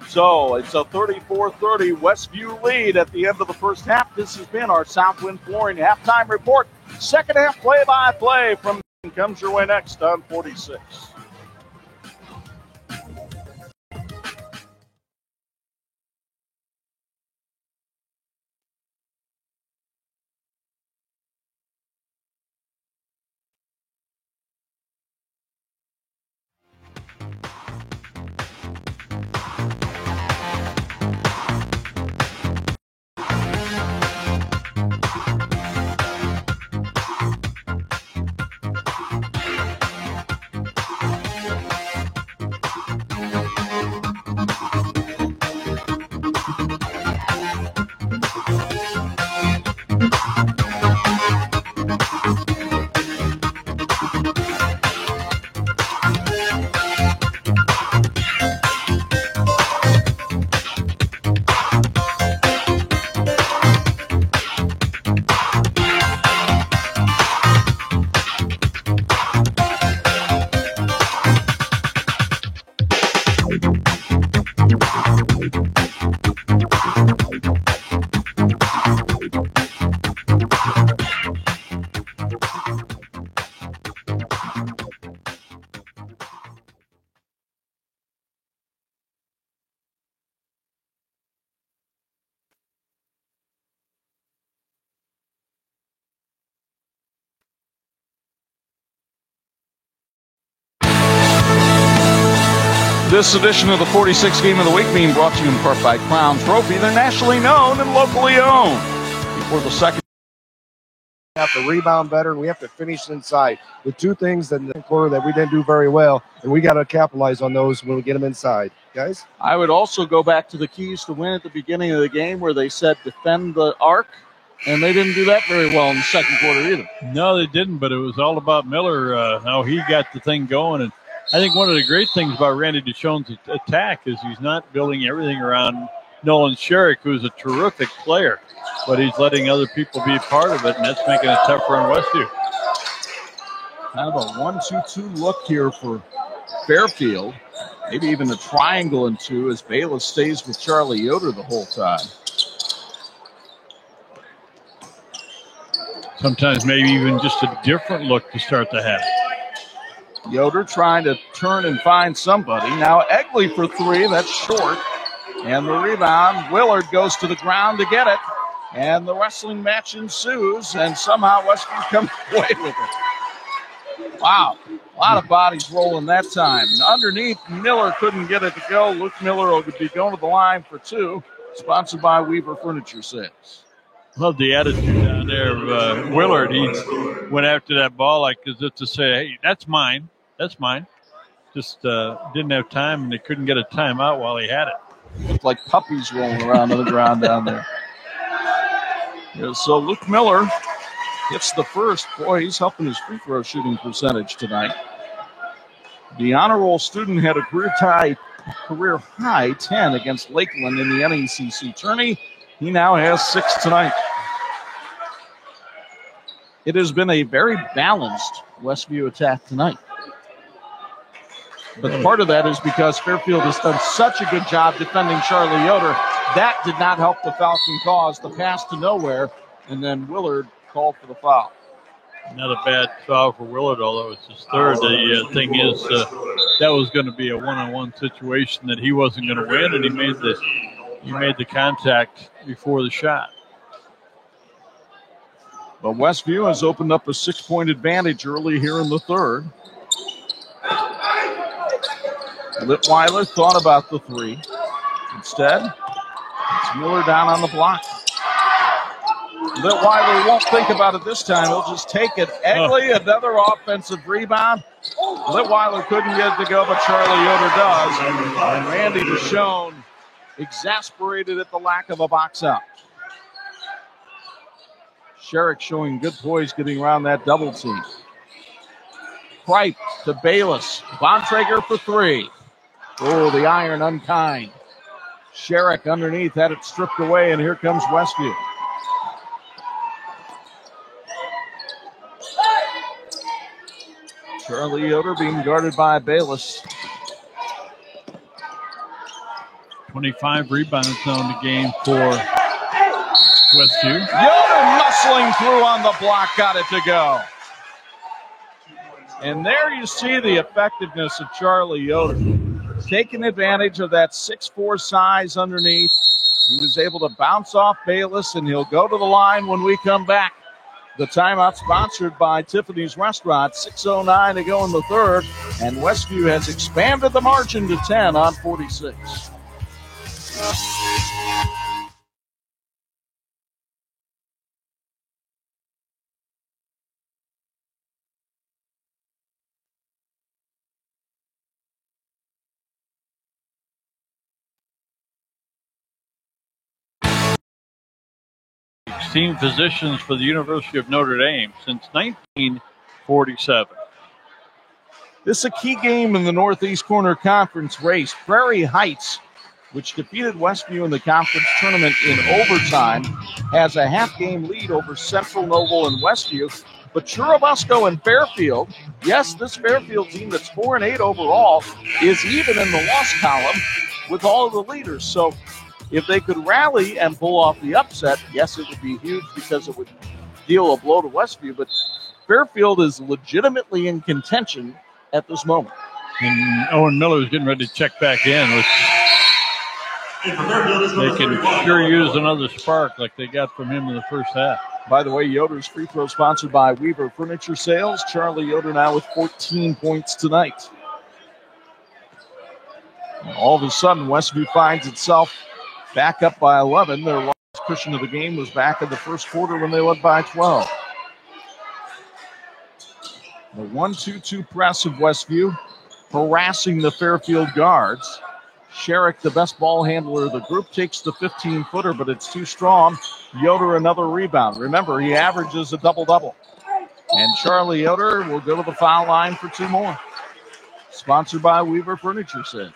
So it's a 34-30 Westview lead at the end of the first half. This has been our Southwind Flooring halftime report. Second half play-by-play from comes your way next on 46. This edition of the 46 Game of the Week being brought to you in part by Crown Trophy. They're nationally known and locally owned. Before the second, we have to rebound better, and we have to finish inside. The two things in the quarter that we didn't do very well, and we got to capitalize on those when we get them inside. Guys? I would also go back to the keys to win at the beginning of the game where they said defend the arc, and they didn't do that very well in the second quarter either. No, they didn't, but it was all about Miller, how he got the thing going. And I think one of the great things about Randy Deshone's attack is he's not building everything around Nolan Sherrick, who's a terrific player, but he's letting other people be a part of it, and that's making it tougher on Westview. Kind of a 1-2-2 look here for Fairfield. Maybe even a triangle and two as Bayless stays with Charlie Yoder the whole time. Sometimes maybe even just a different look to start the half. Yoder trying to turn and find somebody. Now Egley for three. That's short. And the rebound. Willard goes to the ground to get it. And the wrestling match ensues. And somehow Westview comes away with it. Wow. A lot of bodies rolling that time. Underneath, Miller couldn't get it to go. Luke Miller will be going to the line for two. Sponsored by Weaver Furniture Sales. Love the attitude down there of Willard. He went after that ball like as if to say, hey, that's mine. That's mine. Just didn't have time, and they couldn't get a timeout while he had it. Looked like puppies rolling around on the ground down there. Yeah, so Luke Miller hits the first. Boy, he's helping his free throw shooting percentage tonight. The honor roll student had a career high 10 against Lakeland in the NECC tourney. He now has 6 tonight. It has been a very balanced Westview attack tonight. But part of that is because Fairfield has done such a good job defending Charlie Yoder. That did not help the Falcon cause. The pass to nowhere, and then Willard called for the foul. Not a bad foul for Willard, although it's his third. The thing is, that was going to be a one-on-one situation that he wasn't going to win, and he made the contact before the shot. But Westview has opened up a 6-point advantage early here in the third. Litweiler thought about the three. Instead, it's Miller down on the block. Litweiler won't think about it this time. He'll just take it. Egley, another offensive rebound. Litweiler couldn't get it to go, but Charlie Yoder does. And Randy Deschone exasperated at the lack of a box out. Sherrick showing good poise getting around that double team. Kripe to Bayless. Bontrager for three. Oh, the iron unkind. Sherrick underneath had it stripped away, and here comes Westview. Charlie Yoder being guarded by Bayless. 25 rebounds on the game for Westview. Yoder muscling through on the block, got it to go. And there you see the effectiveness of Charlie Yoder. Taking advantage of that 6'4" size underneath. He was able to bounce off Bayless, and he'll go to the line when we come back. The timeout sponsored by Tiffany's Restaurant. 6:09 to go in the third, and Westview has expanded the margin to 10 on 46. Team physicians for the University of Notre Dame since 1947. This is a key game in the Northeast Corner Conference race. Prairie Heights, which defeated Westview in the conference tournament in overtime, has a half-game lead over Central Noble and Westview. But Churubusco and Fairfield, yes, this Fairfield team that's 4-8 overall, is even in the loss column with all of the leaders. So if they could rally and pull off the upset, yes, it would be huge because it would deal a blow to Westview. But Fairfield is legitimately in contention at this moment. And Owen Miller is getting ready to check back in, which they can sure use another spark like they got from him in the first half. By the way, Yoder's free throw sponsored by Weaver Furniture Sales. Charlie Yoder now with 14 points tonight. And all of a sudden, Westview finds itself back up by 11. Their last cushion of the game was back in the first quarter when they led by 12. The 1-2-2 press of Westview harassing the Fairfield guards. Sherrick, the best ball handler of the group, takes the 15-footer, but it's too strong. Yoder another rebound. Remember, he averages a double-double. And Charlie Yoder will go to the foul line for two more. Sponsored by Weaver Furniture Sales.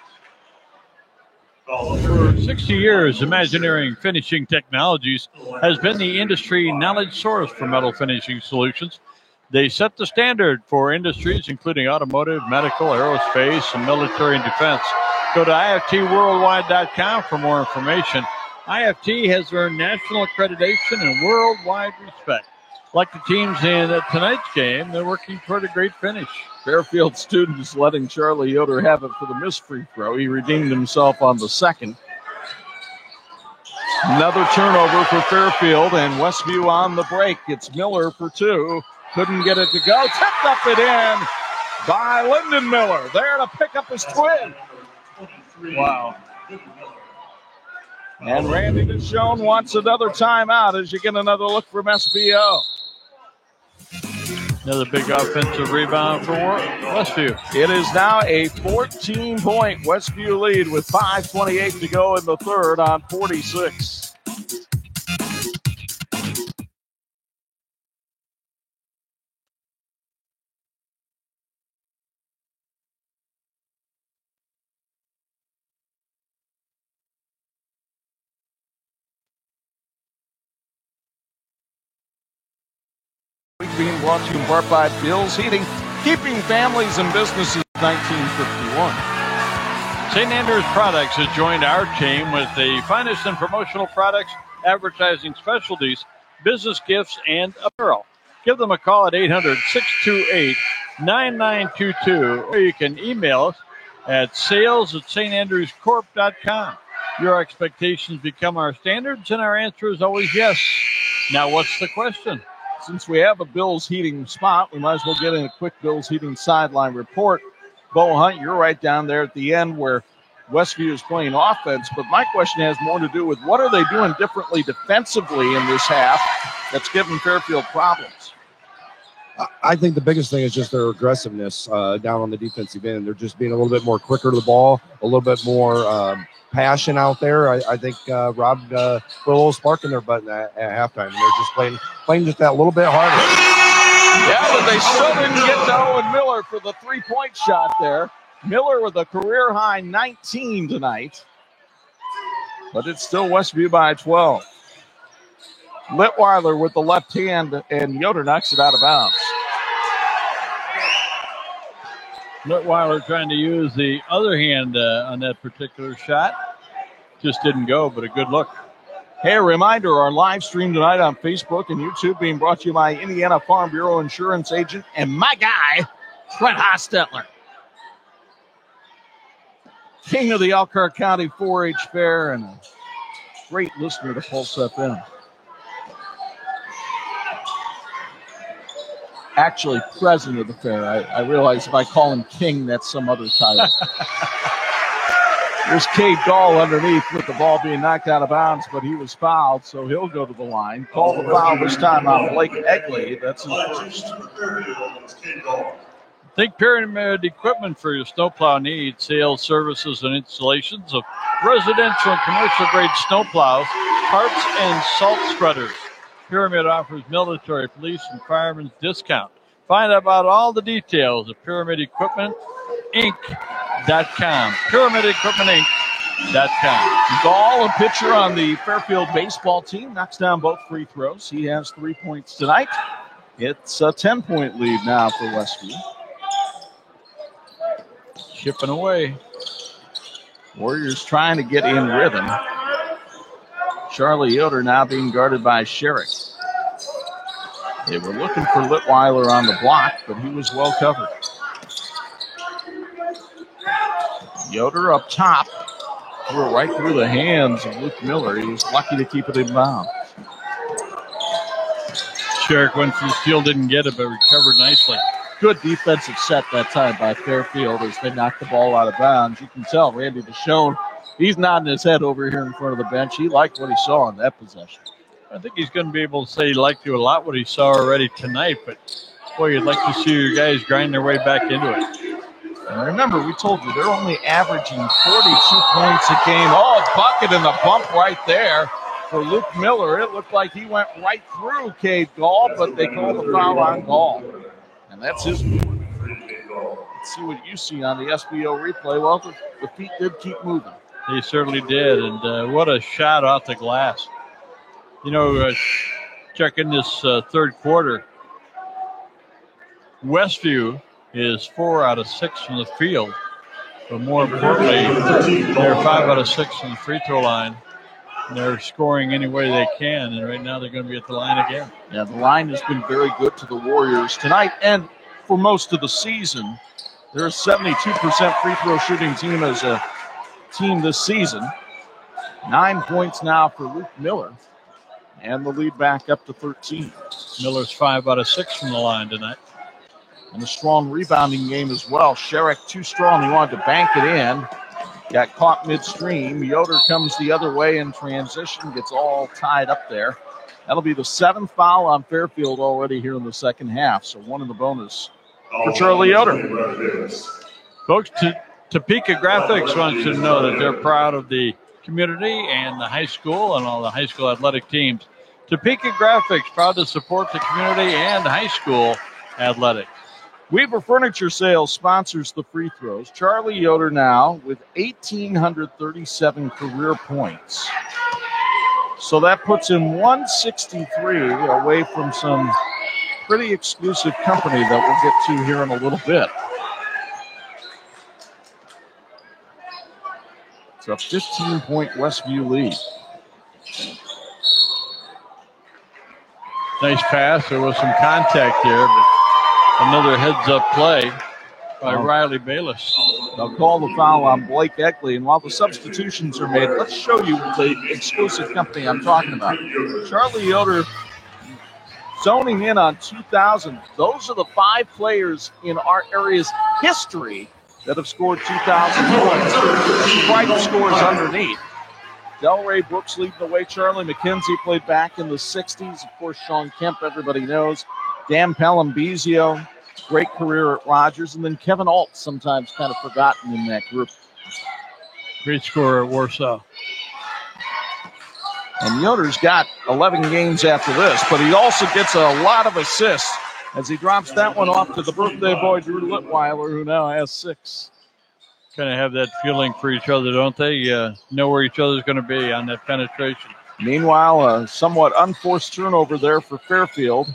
For 60 years, Imagineering Finishing Technologies has been the industry knowledge source for metal finishing solutions. They set the standard for industries including automotive, medical, aerospace, and military and defense. Go to IFTworldwide.com for more information. IFT has earned national accreditation and worldwide respect. Like the teams in tonight's game, they're working toward a great finish. Fairfield students letting Charlie Yoder have it for the missed free throw. He redeemed himself on the second. Another turnover for Fairfield, and Westview on the break. It's Miller for two. Couldn't get it to go. Tipped up and in. by Lyndon Miller. There to pick up his twin. Wow. And Randy DeShone wants another timeout as you get another look from SBO. Another big offensive rebound for Westview. It is now a 14-point Westview lead with 5:28 to go in the third on 46. Being brought to you in part by Bill's Heating, keeping families and businesses 1951. St. Andrews Products has joined our team with the finest in promotional products, advertising specialties, business gifts, and apparel. Give them a call at 800-628-9922, or you can email us at sales@standrewscorp.com. Your expectations become our standards, and our answer is always yes. Now, what's the question? Since we have a Bills Heating spot, we might as well get in a quick Bills Heating sideline report. Bo Hunt, you're right down there at the end where Westview is playing offense, but my question has more to do with what are they doing differently defensively in this half that's giving Fairfield problems? I think the biggest thing is just their aggressiveness down on the defensive end. They're just being a little bit more quicker to the ball, a little bit more passion out there. I think Rob put a little spark in their butt at halftime. They're just playing just that little bit harder. Yeah, but they still didn't get to Owen Miller for the three-point shot there. Miller with a career-high 19 tonight. But it's still Westview by 12. Litweiler with the left hand, and Yoder knocks it out of bounds. Litweiler trying to use the other hand on that particular shot. Just didn't go, but a good look. Hey, a reminder, our live stream tonight on Facebook and YouTube being brought to you by Indiana Farm Bureau Insurance Agent and my guy, Trent Hostetler. King of the Elkhart County 4-H Fair and a great listener to Pulse FM. Actually, president of the fair. I realize if I call him King, that's some other title. There's Cade Gall underneath with the ball being knocked out of bounds, but he was fouled, so he'll go to the line. Call the foul this time on Blake Egley. That's his first. Think Pyramid Equipment for your snowplow needs, sales, services, and installations of residential and commercial grade snowplows, parts, and salt spreaders. Pyramid offers military, police, and firemen's discount. Find out about all the details at PyramidEquipmentInc.com. PyramidEquipmentInc.com. Gall, a pitcher on the Fairfield baseball team, knocks down both free throws. He has 3 points tonight. It's a 10-point lead now for Westview. Chipping away. Warriors trying to get in rhythm. Charlie Yoder now being guarded by Sherrick. They were looking for Litweiler on the block, but he was well covered. Yoder up top. Threw it right through the hands of Luke Miller. He was lucky to keep it in bounds. Sherrick went for the steal, didn't get it, but recovered nicely. Good defensive set that time by Fairfield as they knocked the ball out of bounds. You can tell Randy DeShone, he's nodding his head over here in front of the bench. He liked what he saw on that possession. I think he's going to be able to say he liked a lot what he saw already tonight, but boy, you'd like to see your guys grind their way back into it. And remember, we told you they're only averaging 42 points a game. Oh, a bucket and the bump right there for Luke Miller. It looked like he went right through Cade Gall, but they called the foul on Gall. And that's his move. Let's see what you see on the SBO replay. Well, the feet did keep moving. They certainly did, and what a shot off the glass. You know, checking this third quarter, Westview is 4 out of 6 from the field. But more importantly, they're 5 out of 6 from the free throw line. And they're scoring any way they can, and right now they're going to be at the line again. Yeah, the line has been very good to the Warriors tonight and for most of the season. They're a 72% free throw shooting team as a team this season. 9 points now for Luke Miller, and the lead back up to 13. Miller's 5 out of 6 from the line tonight. And a strong rebounding game as well. Sherrick too strong. He wanted to bank it in. Got caught midstream. Yoder comes the other way in transition. Gets all tied up there. That'll be the 7th foul on Fairfield already here in the second half. So 1 in the bonus for Charlie Yoder. Folks, Topeka Graphics wants you to know that they're proud of the community and the high school and all the high school athletic teams. Topeka Graphics, proud to support the community and high school athletics. Weaver Furniture Sales sponsors the free throws. Charlie Yoder now with 1,837 career points. So that puts him 163 away from some pretty exclusive company that we'll get to here in a little bit. It's a 15-point Westview lead. Nice pass. There was some contact there, but another heads-up play by Riley Bayless. They'll call the foul on Blake Eckley. And while the substitutions are made, let's show you the exclusive company I'm talking about. Charlie Yoder zoning in on 2,000. Those are the 5 players in our area's history that have scored 2,000 points. Bright scores underneath. Delray Brooks leading the way. Charlie McKenzie played back in the 60s. Of course, Sean Kemp, everybody knows. Dan Palambizio, great career at Rogers. And then Kevin Alt, sometimes kind of forgotten in that group. Great scorer at Warsaw. And Yoder's got 11 games after this, but he also gets a lot of assists as he drops that one off to the birthday boy, Drew Litweiler, who now has 6. Kind of have that feeling for each other, don't they? Know where each other's going to be on that penetration. Meanwhile, a somewhat unforced turnover there for Fairfield.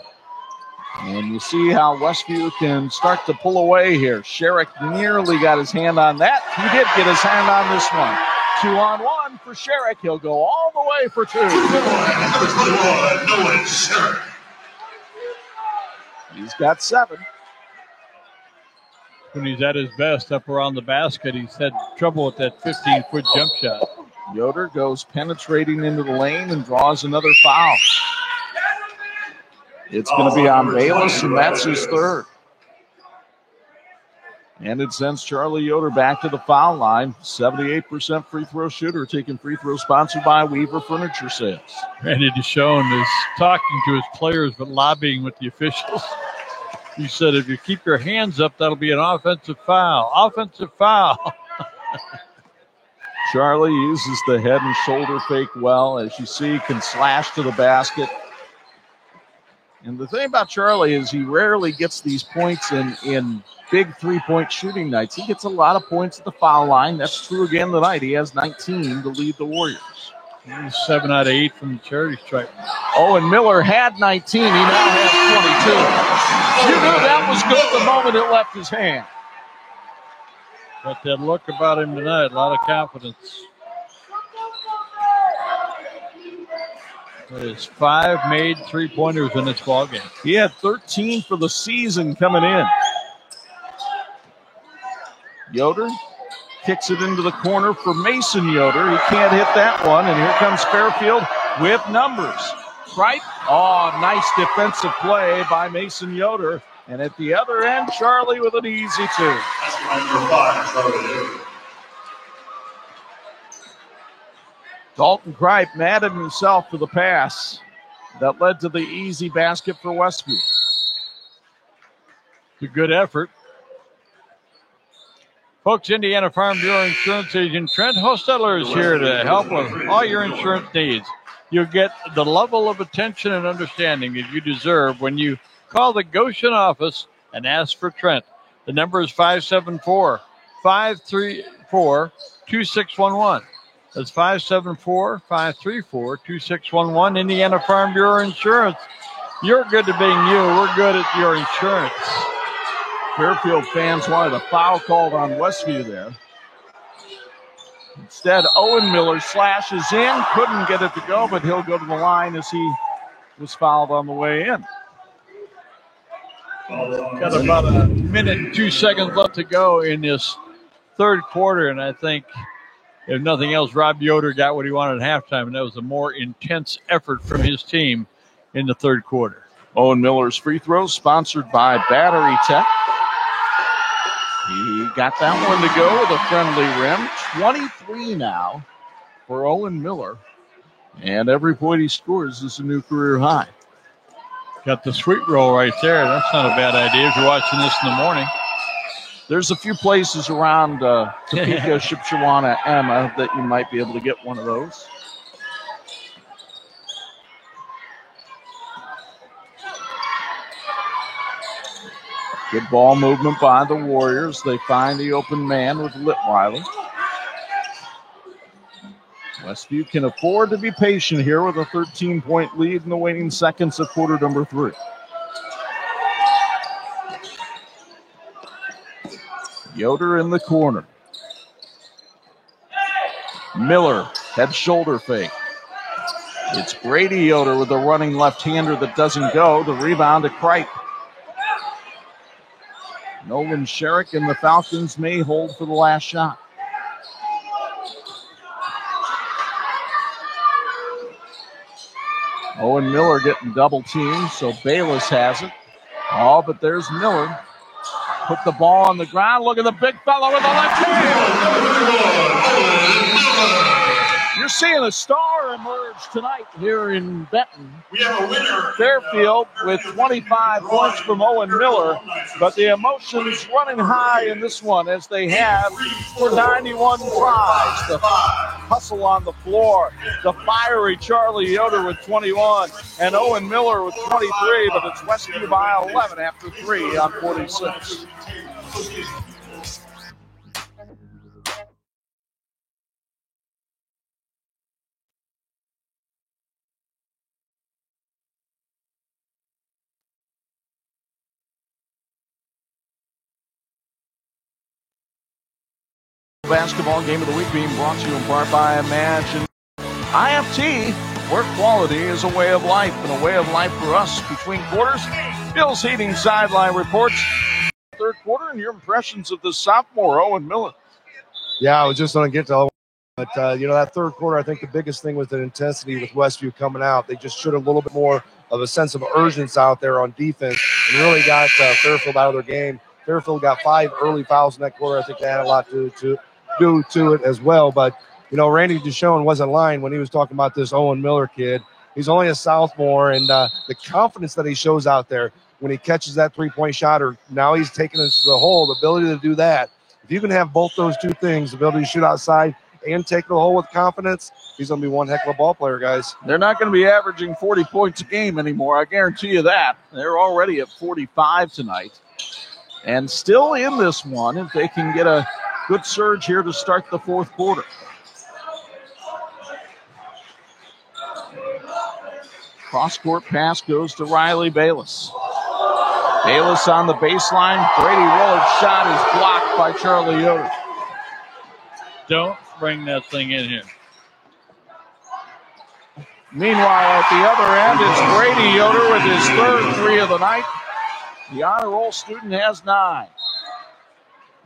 And you see how Westview can start to pull away here. Sherrick nearly got his hand on that. He did get his hand on this one. 2-on-1 for Sherrick. He'll go all the way for 2. He's got 7. When he's at his best up around the basket, he's had trouble with that 15-foot jump shot. Yoder goes penetrating into the lane and draws another foul. It's going to be on Bayless, and that's his 3rd. And it sends Charlie Yoder back to the foul line. 78% free throw shooter, taking free throws sponsored by Weaver Furniture Sales. Randy Deshawn is talking to his players but lobbying with the officials. He said, if you keep your hands up, that'll be an offensive foul. Offensive foul. Charlie uses the head and shoulder fake well. As you see, can slash to the basket. And the thing about Charlie is he rarely gets these points in big three-point shooting nights. He gets a lot of points at the foul line. That's true again tonight. He has 19 to lead the Warriors. He's 7 out of 8 from the charity stripe. Owen Miller had 19. He now has 22. You knew that was good the moment it left his hand. But that look about him tonight, a lot of confidence. There's 5 made three-pointers in this ballgame. He had 13 for the season coming in. Yoder kicks it into the corner for Mason Yoder. He can't hit that one, and here comes Fairfield with numbers. Right? Oh, nice defensive play by Mason Yoder. And at the other end, Charlie with an easy 2. That's number 5, Charlie. Dalton Kripe mad at himself for the pass that led to the easy basket for Westview. It's a good effort. Folks, Indiana Farm Bureau Insurance Agent Trent Hostetler is here to help with all your insurance needs. You'll get the level of attention and understanding that you deserve when you call the Goshen office and ask for Trent. The number is 574-534-2611. That's 574-534-2611. Indiana Farm Bureau Insurance. You're good to being you. We're good at your insurance. Fairfield fans wanted a foul called on Westview there. Instead, Owen Miller slashes in. Couldn't get it to go, but he'll go to the line as he was fouled on the way in. Got about a minute and 2 seconds left to go in this third quarter, and I think, if nothing else, Rob Yoder got what he wanted at halftime, and that was a more intense effort from his team in the third quarter. Owen Miller's free throw, sponsored by Battery Tech. He got that one to go with a friendly rim. 23 now for Owen Miller. And every point he scores is a new career high. Got the sweet roll right there. That's not a bad idea if you're watching this in the morning. There's a few places around Topeka, Shipshewana, Emma that you might be able to get one of those. Good ball movement by the Warriors. They find the open man with Litweiler. Westview can afford to be patient here with a 13-point lead in the waning seconds of quarter number 3. Yoder in the corner. Miller, head shoulder fake. It's Brady Yoder with a running left-hander that doesn't go. The rebound to Kripe. Nolan Sherrick and the Falcons may hold for the last shot. Owen Miller getting double teamed, so Bayless has it. Oh, but there's Miller. Put the ball on the ground. Look at the big fella with the left hand. You're seeing a star emerge tonight here in Benton. We have a winner. Fairfield with 25 points from Owen Miller, but the emotions running high in this one as they have for 91 tries. The hustle on the floor, the fiery Charlie Yoder with 21, and Owen Miller with 23, but it's Westview by 11 after 3 on 46. Basketball game of the week being brought to you in part by Imagine IFT, where quality is a way of life, and a way of life for us. Between quarters, Bill's Heating sideline reports third quarter and your impressions of the sophomore Owen Miller. Yeah, I was just going to get to Owen, but that third quarter, I think the biggest thing was the intensity with Westview coming out. They just showed a little bit more of a sense of urgency out there on defense and really got Fairfield out of their game. Fairfield got 5 early fouls in that quarter. I think they had a lot to do to it as well. But, Randy Deshawn wasn't lying when he was talking about this Owen Miller kid. He's only a sophomore, and the confidence that he shows out there when he catches that three-point shot, or now he's taking it to the hole, the ability to do that. If you can have both those two things, the ability to shoot outside and take the hole with confidence, he's going to be one heck of a ball player, guys. They're not going to be averaging 40 points a game anymore. I guarantee you that. They're already at 45 tonight. And still in this one, if they can get a good surge here to start the fourth quarter. Cross-court pass goes to Riley Bayless. Bayless on the baseline. Brady Willard's shot is blocked by Charlie Yoder. Don't bring that thing in here. Meanwhile, at the other end, it's Brady Yoder with his third 3 of the night. The honor roll student has 9.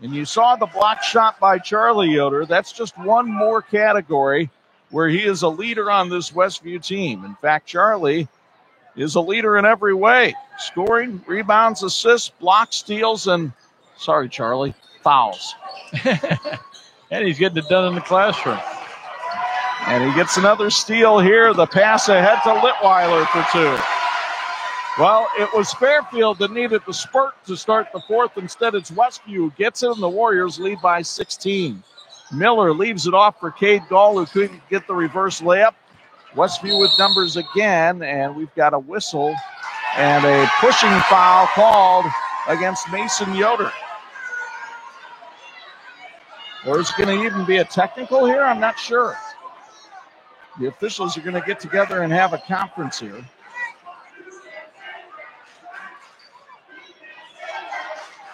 And you saw the block shot by Charlie Yoder. That's just one more category where he is a leader on this Westview team. In fact, Charlie is a leader in every way. Scoring, rebounds, assists, blocks, steals, and, sorry, Charlie, fouls. And he's getting it done in the classroom. And he gets another steal here. The pass ahead to Litweiler for 2. Well, it was Fairfield that needed the spurt to start the fourth. Instead, it's Westview who gets it, and the Warriors lead by 16. Miller leaves it off for Cade Gall, who couldn't get the reverse layup. Westview with numbers again, and we've got a whistle and a pushing foul called against Mason Yoder. Or is it going to even be a technical here? I'm not sure. The officials are going to get together and have a conference here.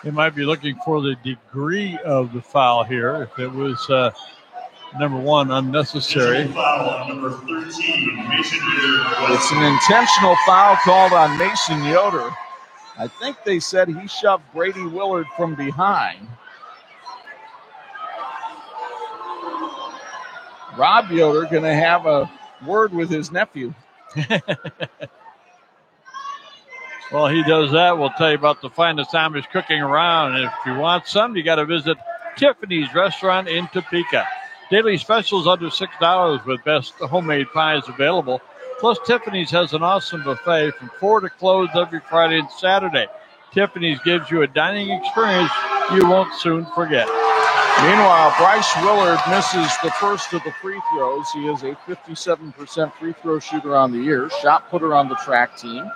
They might be looking for the degree of the foul here. If it was, number 1, unnecessary. Foul on number 13, Mason Yoder. It's an intentional foul called on Mason Yoder. I think they said he shoved Brady Willard from behind. Rob Yoder going to have a word with his nephew. Well, he does that. We'll tell you about the finest Amish cooking around. And if you want some, you got to visit Tiffany's Restaurant in Topeka. Daily specials under $6 with best homemade pies available. Plus, Tiffany's has an awesome buffet from 4 to close every Friday and Saturday. Tiffany's gives you a dining experience you won't soon forget. Meanwhile, Bryce Willard misses the first of the free throws. He is a 57% free throw shooter on the year, shot putter on the track team.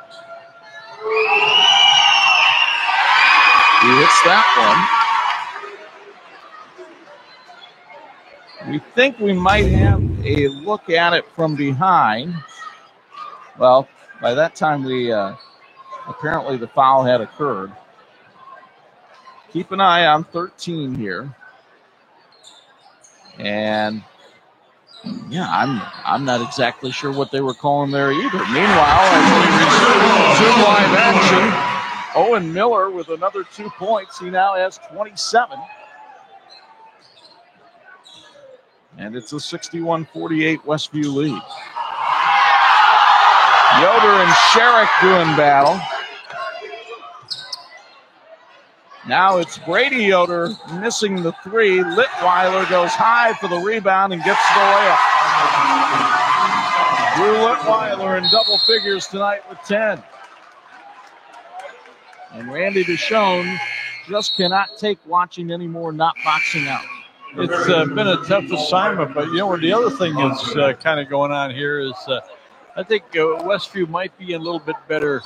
He hits that one. We think we might have a look at it from behind. Well, by that time, apparently the foul had occurred. Keep an eye on 13 here. And yeah, I'm not exactly sure what they were calling there either. Meanwhile, as we resume live action, Owen Miller with another 2 points. He now has 27. And it's a 61-48 Westview lead. Yoder and Sherrick doing battle. Now it's Brady Yoder missing the three. Litweiler goes high for the rebound and gets the layup. Drew Litweiler in double figures tonight with 10. And Randy Deschone just cannot take watching anymore, not boxing out. It's been a tough assignment, but the other thing that's kind of going on here is I think Westview might be in a little bit better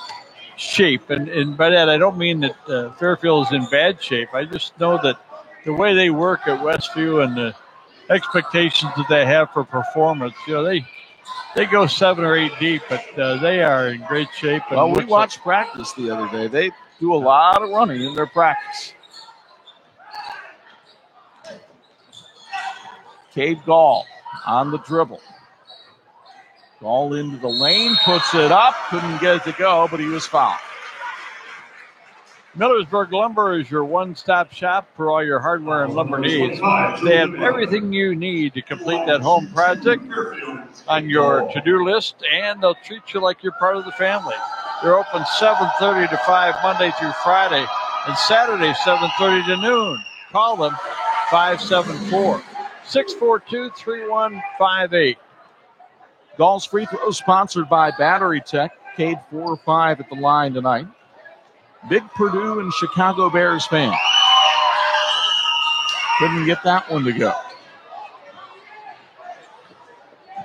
shape, and by that I don't mean that Fairfield is in bad shape. I just know that the way they work at Westview and the expectations that they have for performance, they go 7 or 8 deep, but they are in great shape. And well, we watched practice the other day. They do a lot of running in their practice. Cade Gall on the dribble. Gall into the lane, puts it up, couldn't get it to go, but he was fouled. Millersburg Lumber is your one-stop shop for all your hardware and lumber needs. They have everything you need to complete that home project on your to-do list, and they'll treat you like you're part of the family. They're open 7:30 to 5 Monday through Friday, and Saturday 7:30 to noon. Call them 574-642-3158. Gall's free throw sponsored by Battery Tech. Cade 4 or 5 at the line tonight. Big Purdue and Chicago Bears fan. Couldn't get that one to go.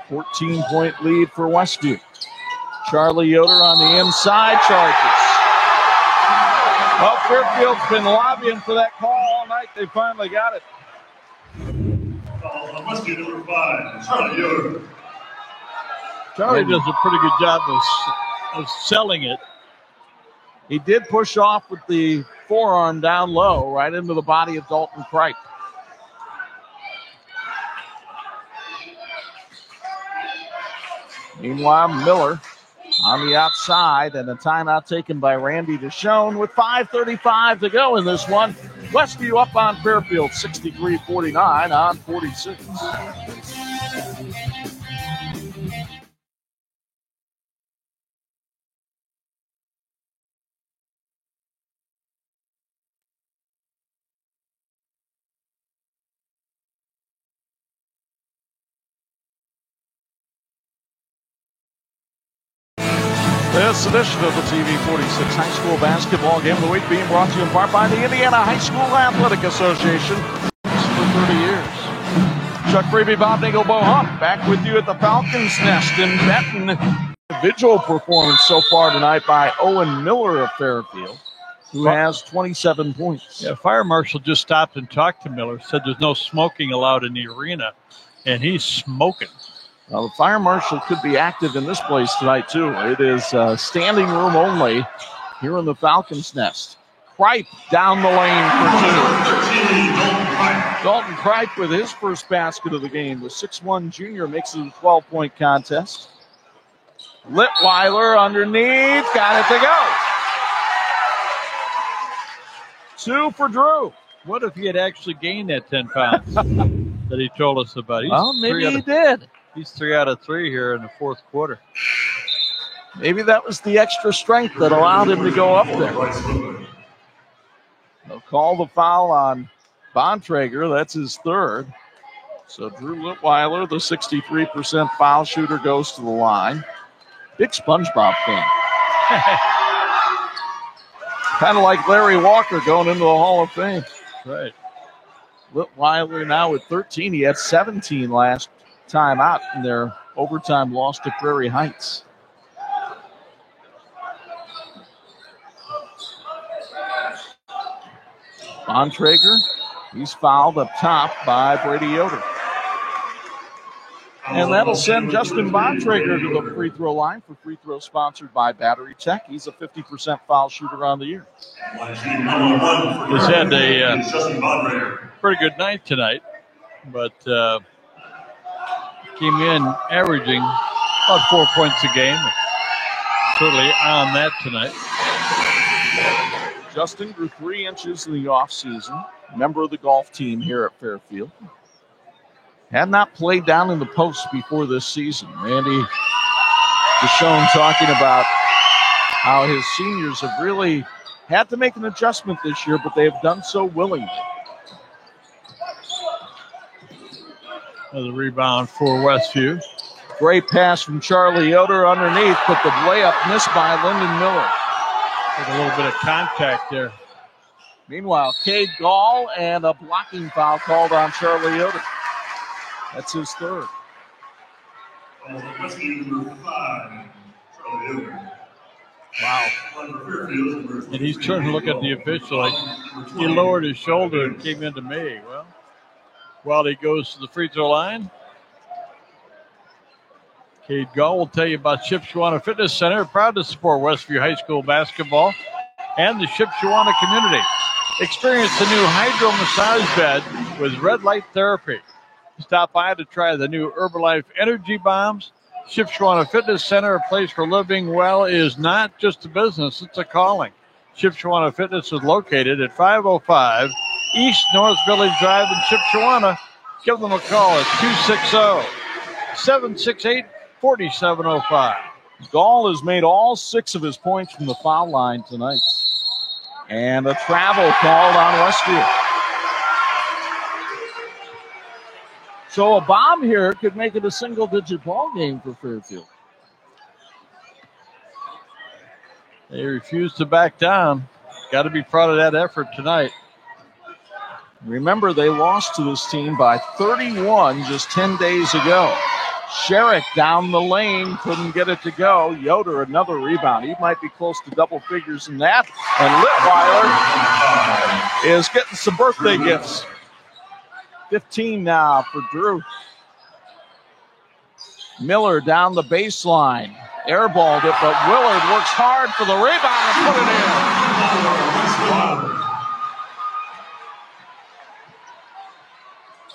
14-point lead for Westview. Charlie Yoder on the inside, charges. Well, Fairfield's been lobbying for that call all night. They finally got it. Westview number 5, Charlie Yoder. Charlie does a pretty good job of selling it. He did push off with the forearm down low, right into the body of Dalton Kripe. Meanwhile, Miller on the outside, and a timeout taken by Randy Deschone with 5:35 to go in this one. Westview up on Fairfield, 63-49 on 46. This edition of the TV 46 High School Basketball Game of the Week being brought to you in part by the Indiana High School Athletic Association for 30 years. Chuck Freeby, Bob Nagel, Bo Hump, back with you at the Falcons Nest in Benton. Vigil performance so far tonight by Owen Miller of Fairfield, who has 27 points. Yeah, Fire Marshal just stopped and talked to Miller, said there's no smoking allowed in the arena, and he's smoking. Well, the fire marshal could be active in this place tonight, too. It is standing room only here in the Falcons Nest. Kripe down the lane for 2. Dalton Kripe with his first basket of the game. The 6'1 junior makes it a 12-point contest. Litweiler underneath, got it to go. 2 for Drew. What if he had actually gained that 10 pounds that he told us about? Well, maybe he did. He's 3 out of 3 here in the fourth quarter. Maybe that was the extra strength that allowed him to go up there. They'll call the foul on Bontrager. That's his third. So Drew Litweiler, the 63% foul shooter, goes to the line. Big SpongeBob fan. Kind of like Larry Walker going into the Hall of Fame. Right. Litweiler now with 13. He had 17 last time out in their overtime loss to Prairie Heights. Bontrager, he's fouled up top by Brady Yoder. And that'll send Justin Bontrager to the free throw line for free throws sponsored by Battery Tech. He's a 50% foul shooter on the year. He's had a pretty good night tonight, but came in averaging about 4 points a game. Certainly on that tonight. Justin grew 3 inches in the offseason, member of the golf team here at Fairfield. Had not played down in the post before this season. Randy Deschone talking about how his seniors have really had to make an adjustment this year, but they have done so willingly. Another rebound for Westview. Great pass from Charlie Yoder underneath, but the layup missed by Lyndon Miller. With a little bit of contact there. Meanwhile, Cade Gall and a blocking foul called on Charlie Yoder. That's his third. Wow. And he's trying to look at the official. Like he lowered his shoulder and came into me. Well, while he goes to the free throw line, Cade Gall will tell you about Shipshewana Fitness Center, proud to support Westview High School basketball and the Shipshewana community. Experience the new hydro massage bed with red light therapy. Stop by to try the new Herbalife Energy Bombs. Shipshewana Fitness Center, a place for living well, is not just a business, it's a calling. Shipshewana Fitness is located at 505 East North Village Drive in Shipshewana. Give them a call at 260-768-4705. Gall has made all 6 of his points from the foul line tonight. And a travel called on Westview. So a bomb here could make it a single-digit ball game for Fairfield. They refuse to back down. Got to be proud of that effort tonight. Remember, they lost to this team by 31 just 10 days ago. Sherrick down the lane, couldn't get it to go. Yoder, another rebound. He might be close to double figures in that. And Litweiler is getting some birthday gifts. 15 now for Drew. Miller down the baseline. Airballed it, but Willard works hard for the rebound and put it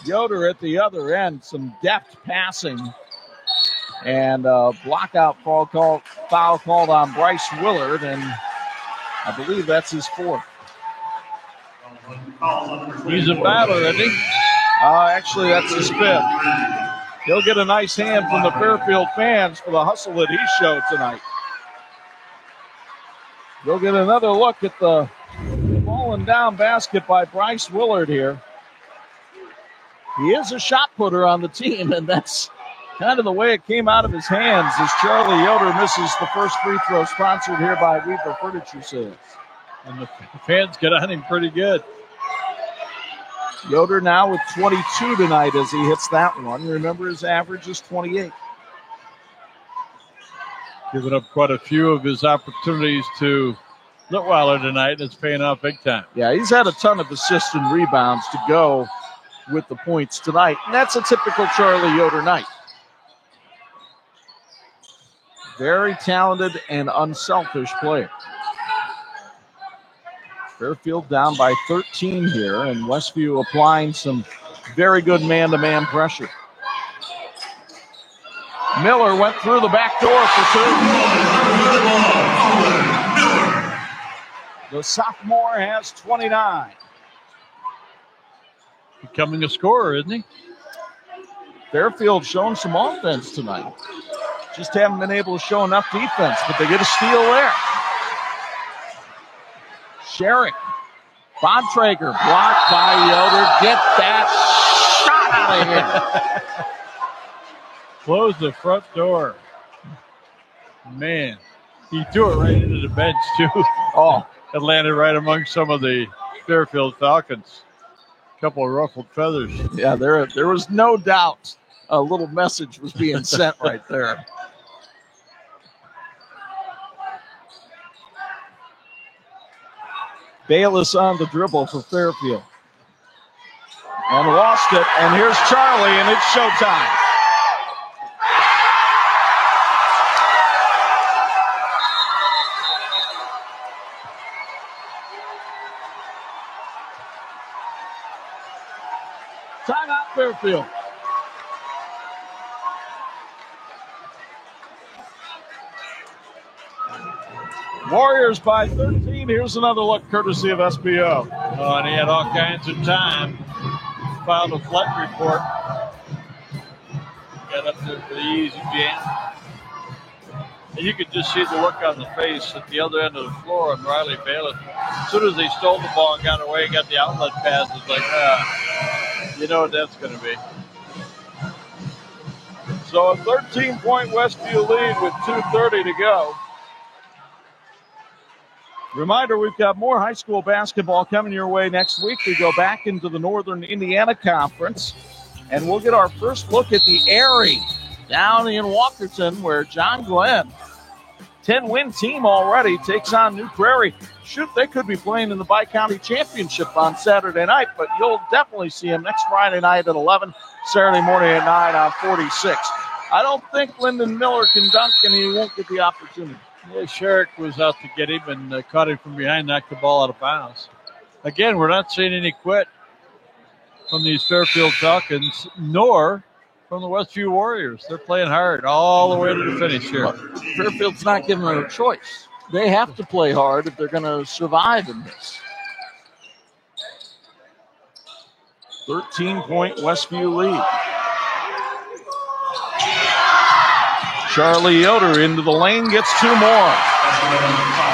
in. Yoder at the other end, some deft passing. And a blockout foul called on Bryce Willard, and I believe that's his 4th. He's a battler, isn't he? Actually, that's his 5th. He'll get a nice hand from the Fairfield fans for the hustle that he showed tonight. We'll get another look at the falling down basket by Bryce Willard here. He is a shot putter on the team, and that's kind of the way it came out of his hands as Charlie Yoder misses the first free throw sponsored here by Weaver Furniture Sales. And the fans get on him pretty good. Yoder now with 22 tonight as he hits that one. Remember, his average is 28. Giving up quite a few of his opportunities to Litweiler tonight. It's paying off big time. Yeah, he's had a ton of assists and rebounds to go with the points tonight. And that's a typical Charlie Yoder night. Very talented and unselfish player. Fairfield down by 13 here, and Westview applying some very good man-to-man pressure. Miller went through the back door for 2. The sophomore has 29. Becoming a scorer, isn't he? Fairfield showing some offense tonight. just haven't been able to show enough defense, but they get a steal there. Sherrick. Bontrager blocked by Yoder. Get that shot out of here. Close the front door. Man, he threw it right into the bench, too. Oh, It landed right among some of the Fairfield Falcons. A couple of ruffled feathers. yeah, there was no doubt a little message was being sent right there. Bayless on the dribble for Fairfield. And lost it. And here's Charlie, and it's showtime. Timeout, Fairfield. Warriors by 13. Here's another look courtesy of SBO. Oh, and he had all kinds of time. Filed a flight report. Got up there for the easy jam. And you could just see the look on the face at the other end of the floor on Riley Bayless. As soon as he stole the ball and got away and got the outlet pass, it's like, you know what that's going to be. So a 13-point Westview lead with 2:30 to go. Reminder, we've got more high school basketball coming your way next week. We go back into the Northern Indiana Conference, and we'll get our first look at the Airy down in Walkerton, where John Glenn, 10-win team already, takes on New Prairie. Shoot, they could be playing in the Bi-County Championship on Saturday night, but you'll definitely see them next Friday night at 11, Saturday morning at 9 on 46. I don't think Lyndon Miller can dunk, and he won't get the opportunity. Yeah, Sherrick was out to get him and caught him from behind, knocked the ball out of bounds. Again, we're not seeing any quit from these Fairfield Falcons, nor from the Westview Warriors. They're playing hard all the way to the finish here. Fairfield's not giving them a choice. They have to play hard if they're going to survive in this. 13-point Westview lead. Charlie Yoder into the lane, gets two more.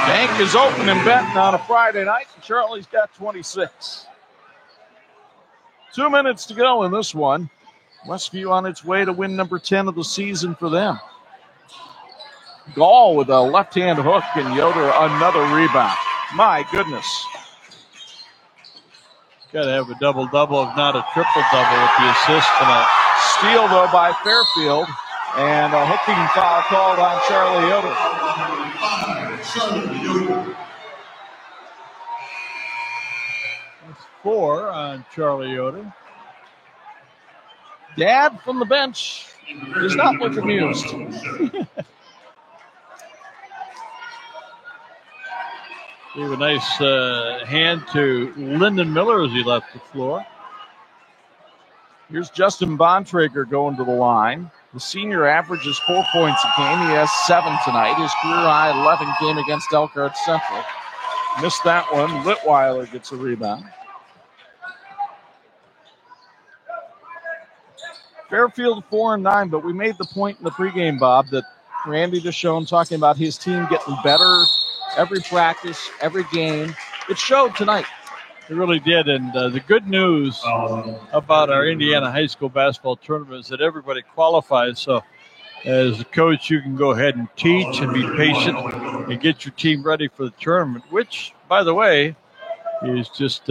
Bank is open in Benton on a Friday night, and Charlie's got 26. 2 minutes to go in this one. Westview on its way to win number 10 of the season for them. Gall with a left-hand hook, and Yoder another rebound. My goodness. Got to have a double-double, if not a triple-double with the assist tonight. Steal, though, by Fairfield. And a hooking foul called on Charlie Yoder. That's 4 on Charlie Yoder. Dad from the bench does not look amused. Gave a nice hand to Lyndon Miller as he left the floor. Here's Justin Bontrager going to the line. The senior averages 4 points a game. He has 7 tonight. His career-high 11 game against Elkhart Central. Missed that one. Litweiler gets a rebound. Fairfield 4-9, but we made the point in the pregame, Bob, that Randy Deshone talking about his team getting better every practice, every game. It showed tonight. It really did, and the good news about our Indiana high school basketball tournament is that everybody qualifies, so as a coach, you can go ahead and teach and be patient and get your team ready for the tournament, which, by the way, is just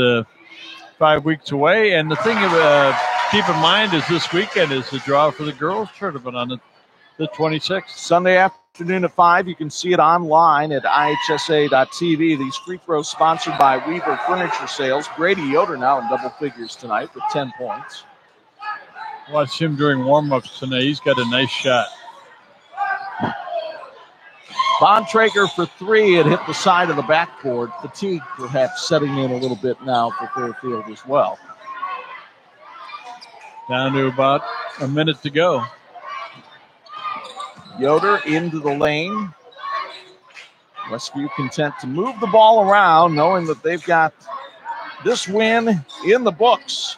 5 weeks away. And the thing to keep in mind is this weekend is the draw for the girls' tournament on the 26th. Sunday afternoon at 5. You can see it online at IHSA.tv. These free throws sponsored by Weaver Furniture Sales. Grady Yoder now in double figures tonight with 10 points. Watch him during warm-ups tonight. He's got a nice shot. Bontrager for 3. It hit the side of the backboard. Fatigue perhaps setting in a little bit now for Fairfield as well. Down to about a minute to go. Yoder into the lane. Westview content to move the ball around, knowing that they've got this win in the books.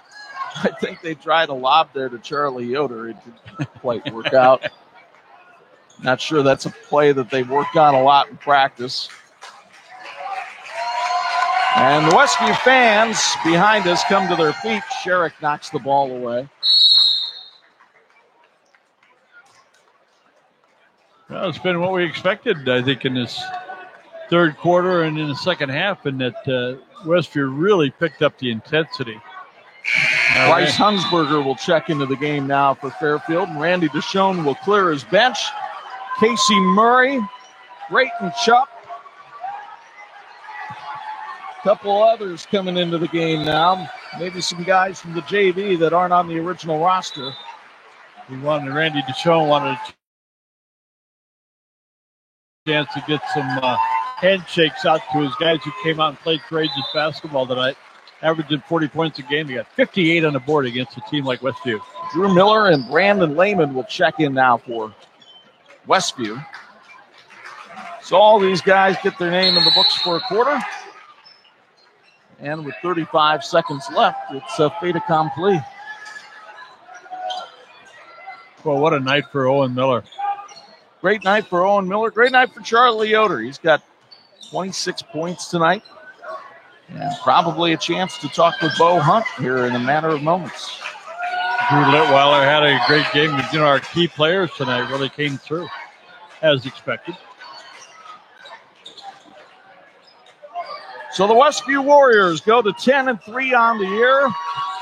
I think they tried a lob there to Charlie Yoder. It didn't quite work out. Not sure that's a play that they've worked on a lot in practice. And the Westview fans behind us come to their feet. Sherrick knocks the ball away. Well, it's been what we expected, I think, in this third quarter and in the second half, and that Westview really picked up the intensity. Bryce Hunsberger will check into the game now for Fairfield. And Randy Deshone will clear his bench. Casey Murray, Brayton Chupp. A couple others coming into the game now. Maybe some guys from the JV that aren't on the original roster. Randy Deshone wanted a chance to get some handshakes out to his guys who came out and played courageous basketball tonight. Averaging 40 points a game. He got 58 on the board against a team like Westview. Drew Miller and Brandon Lehman will check in now for Westview. So all these guys get their name in the books for a quarter. And with 35 seconds left, it's a fait accompli. Well, what a night for Owen Miller. Great night for Owen Miller. Great night for Charlie Yoder. He's got 26 points tonight. And probably a chance to talk with Bo Hunt here in a matter of moments. Drew Litweiler had a great game. You know, our key players tonight really came through, as expected. So the Westview Warriors go to 10-3 on the year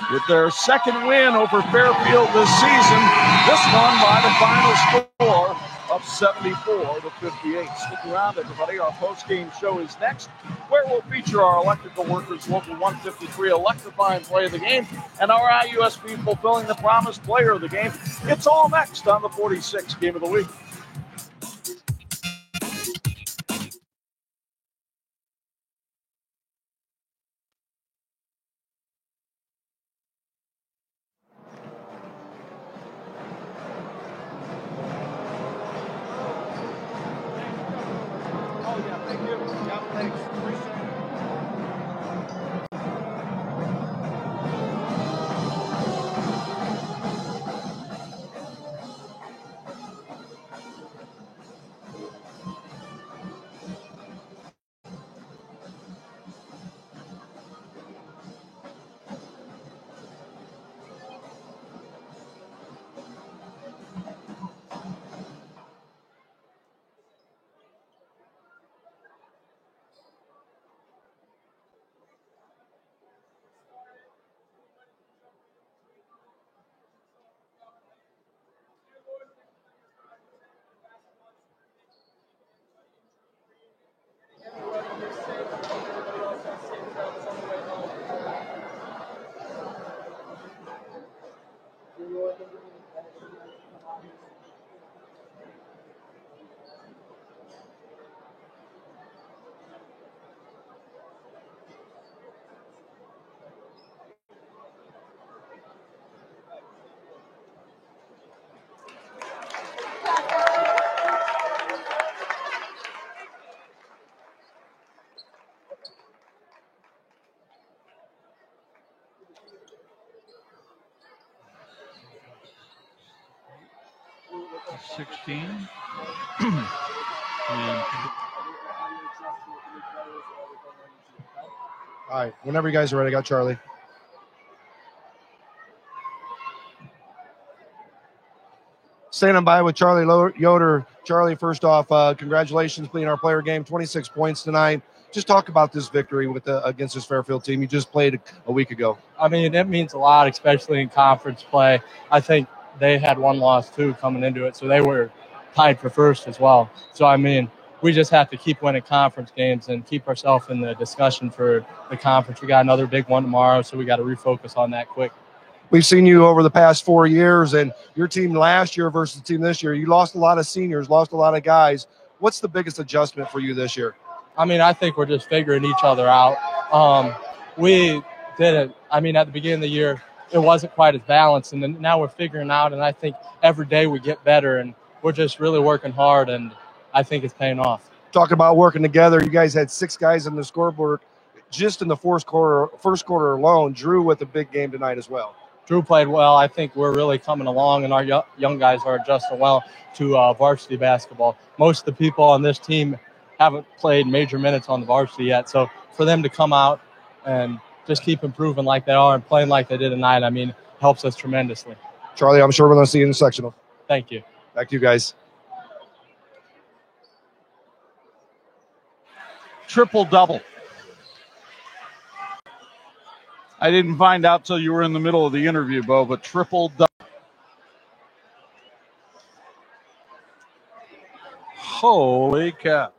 with their second win over Fairfield this season. This one by the final score of 74-58. Stick around, everybody. Our post-game show is next, where we'll feature our electrical workers, Local 153 electrifying play of the game, and our IUSB fulfilling the promise player of the game. It's all next on the 46 Game of the Week. All right, whenever you guys are ready, I got Charlie. Standing by with Charlie Yoder. Charlie, first off, congratulations being our player game. 26 points tonight. Just talk about this victory with against this Fairfield team. You just played a week ago. I mean, it means a lot, especially in conference play. I think they had one loss, too, coming into it, so they were tied for first as well. So, I mean, we just have to keep winning conference games and keep ourselves in the discussion for the conference. We got another big one tomorrow, so we got to refocus on that quick. We've seen you over the past 4 years, and your team last year versus the team this year. You lost a lot of seniors, lost a lot of guys. What's the biggest adjustment for you this year? I mean, I think we're just figuring each other out. We did it. I mean, at the beginning of the year, it wasn't quite as balanced, and then now we're figuring out, and I think every day we get better, and we're just really working hard, and I think it's paying off. Talking about working together, you guys had 6 guys in the scoreboard just in the first quarter alone. Drew with a big game tonight as well. Drew played well. I think we're really coming along, and our young guys are adjusting well to varsity basketball. Most of the people on this team haven't played major minutes on the varsity yet, so for them to come out and just keep improving like they are and playing like they did tonight, I mean, helps us tremendously. Charlie, I'm sure we're going to see you in the sectional. Thank you. Back to you guys. Triple-double. I didn't find out till you were in the middle of the interview, Bo, but triple-double. Holy cow.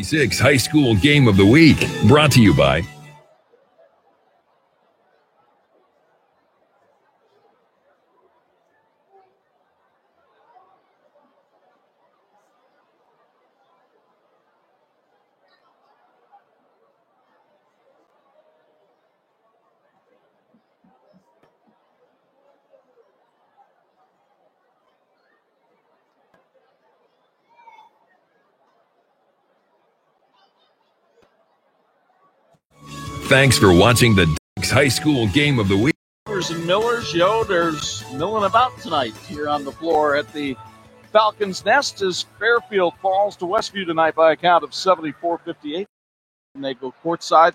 V46 High School Game of the Week, brought to you by Thanks for watching the Ducks High School Game of the Week. Yoders and Millers. Yoder's milling about tonight here on the floor at the Falcons' Nest as Fairfield falls to Westview tonight by a count of 74-58. And they go courtside.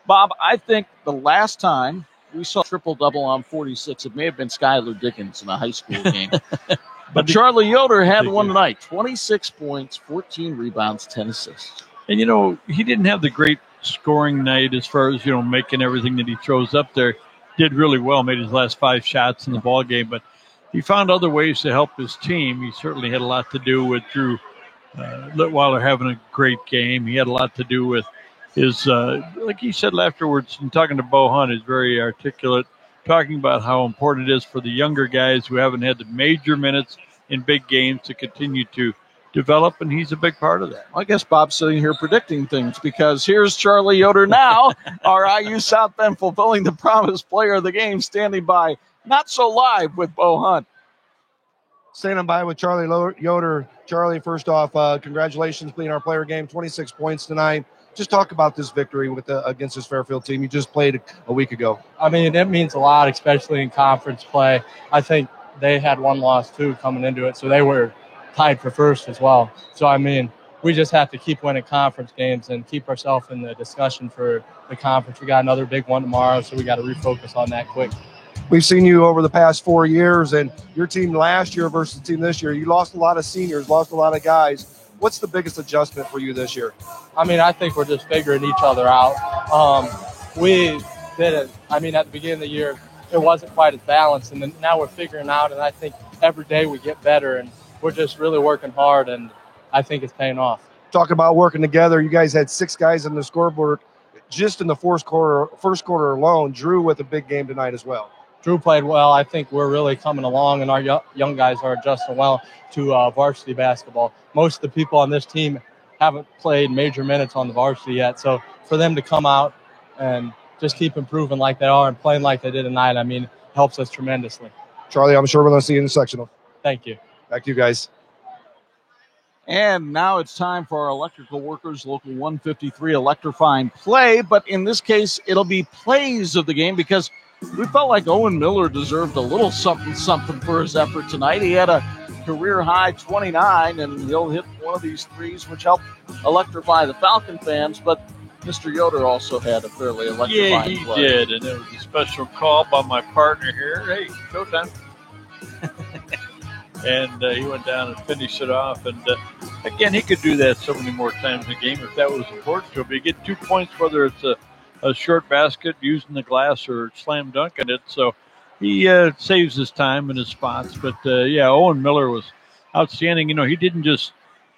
Bob, I think the last time we saw triple-double on 46, it may have been Skylar Dickens in a high school game. But Charlie Yoder had one tonight. 26 points, 14 rebounds, 10 assists. And, you know, he didn't have the great scoring night as far as, you know, making everything that he throws up there. Did really well, made his last 5 shots in the ball game, but he found other ways to help his team. He certainly had a lot to do with Drew Litweiler having a great game. He had a lot to do with his, like he said afterwards, and talking to Bo Hunt, is very articulate, talking about how important it is for the younger guys who haven't had the major minutes in big games to continue to develop, and he's a big part of that. I guess Bob's sitting here predicting things because here's Charlie Yoder now, our IU South Bend fulfilling the promise player of the game, standing by, not so live with Bo Hunt. Standing by with Charlie Yoder. Charlie, first off, congratulations being our player game, 26 points tonight. Just talk about this victory with against this Fairfield team. You just played a week ago. I mean, it means a lot, especially in conference play. I think they had one loss, too, coming into it, so they were tied for first as well. So, I mean, we just have to keep winning conference games and keep ourselves in the discussion for the conference. We got another big one tomorrow, so we got to refocus on that quick. We've seen you over the past 4 years, and your team last year versus the team this year. You lost a lot of seniors, lost a lot of guys. What's the biggest adjustment for you this year? I mean, I think we're just figuring each other out. We did it. I mean, at the beginning of the year, it wasn't quite as balanced, and then now we're figuring out, and I think every day we get better, and we're just really working hard, and I think it's paying off. Talk about working together. You guys had 6 guys on the scoreboard just in the first quarter alone. Drew with a big game tonight as well. Drew played well. I think we're really coming along, and our young guys are adjusting well to varsity basketball. Most of the people on this team haven't played major minutes on the varsity yet, so for them to come out and just keep improving like they are and playing like they did tonight, I mean, helps us tremendously. Charlie, I'm sure we're going to see you in the sectional. Thank you. Back to you guys. And now it's time for our electrical workers, Local 153 electrifying play. But in this case, it'll be plays of the game because we felt like Owen Miller deserved a little something for his effort tonight. He had a career-high 29, and he'll hit one of these threes, which helped electrify the Falcon fans. But Mr. Yoder also had a fairly electrifying play. Yeah, he did, and it was a special call by my partner here. Hey, showtime. And he went down and finished it off. And, again, he could do that so many more times in the game if that was important to him. He get 2 points, whether it's a short basket using the glass or slam dunking it. So he saves his time and his spots. But, yeah, Owen Miller was outstanding. You know, he didn't just,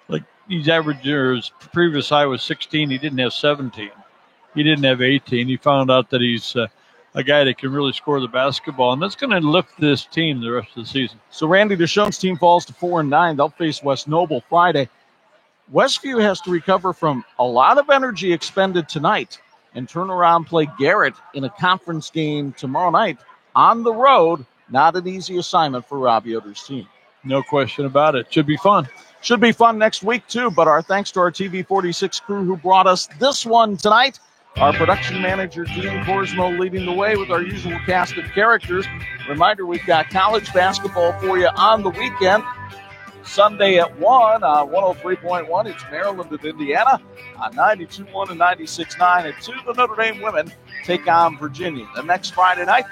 like, his average, or his previous high was 16. He didn't have 17. He didn't have 18. He found out that he's a guy that can really score the basketball, and that's going to lift this team the rest of the season. So Randy Deshaun's team falls to 4-9. They'll face West Noble Friday. Westview has to recover from a lot of energy expended tonight and turn around, play Garrett in a conference game tomorrow night on the road. Not an easy assignment for Rob Yoder's team. No question about it. Should be fun. Should be fun next week, too, but our thanks to our TV46 crew who brought us this one tonight. Our production manager, Dean Korsmo, leading the way with our usual cast of characters. Reminder, we've got college basketball for you on the weekend. Sunday at 1 on 103.1. It's Maryland and Indiana on 92.1 and 96.9. At 2, the Notre Dame women take on Virginia. The next Friday night,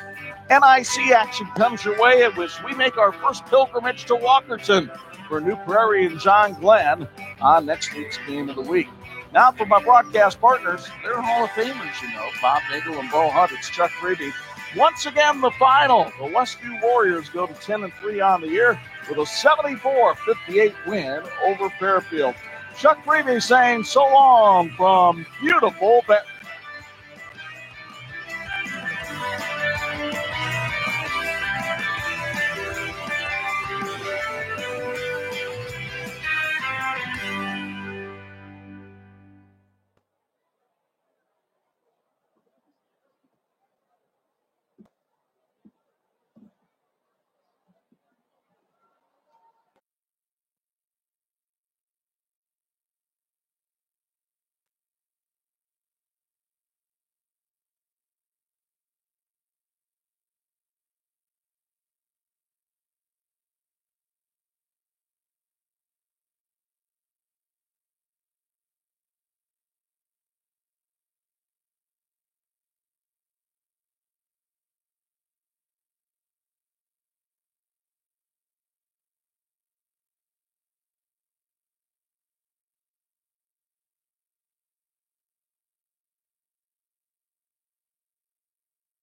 NIC action comes your way as we make our first pilgrimage to Walkerton for New Prairie and John Glenn on next week's Game of the Week. Now for my broadcast partners, they're Hall of Famers, you know, Bob Nagel and Bo Hunt. It's Chuck Freeby. Once again, the final. The Westview Warriors go to 10-3 on the year with a 74-58 win over Fairfield. Chuck Freeby saying so long from beautiful Benton.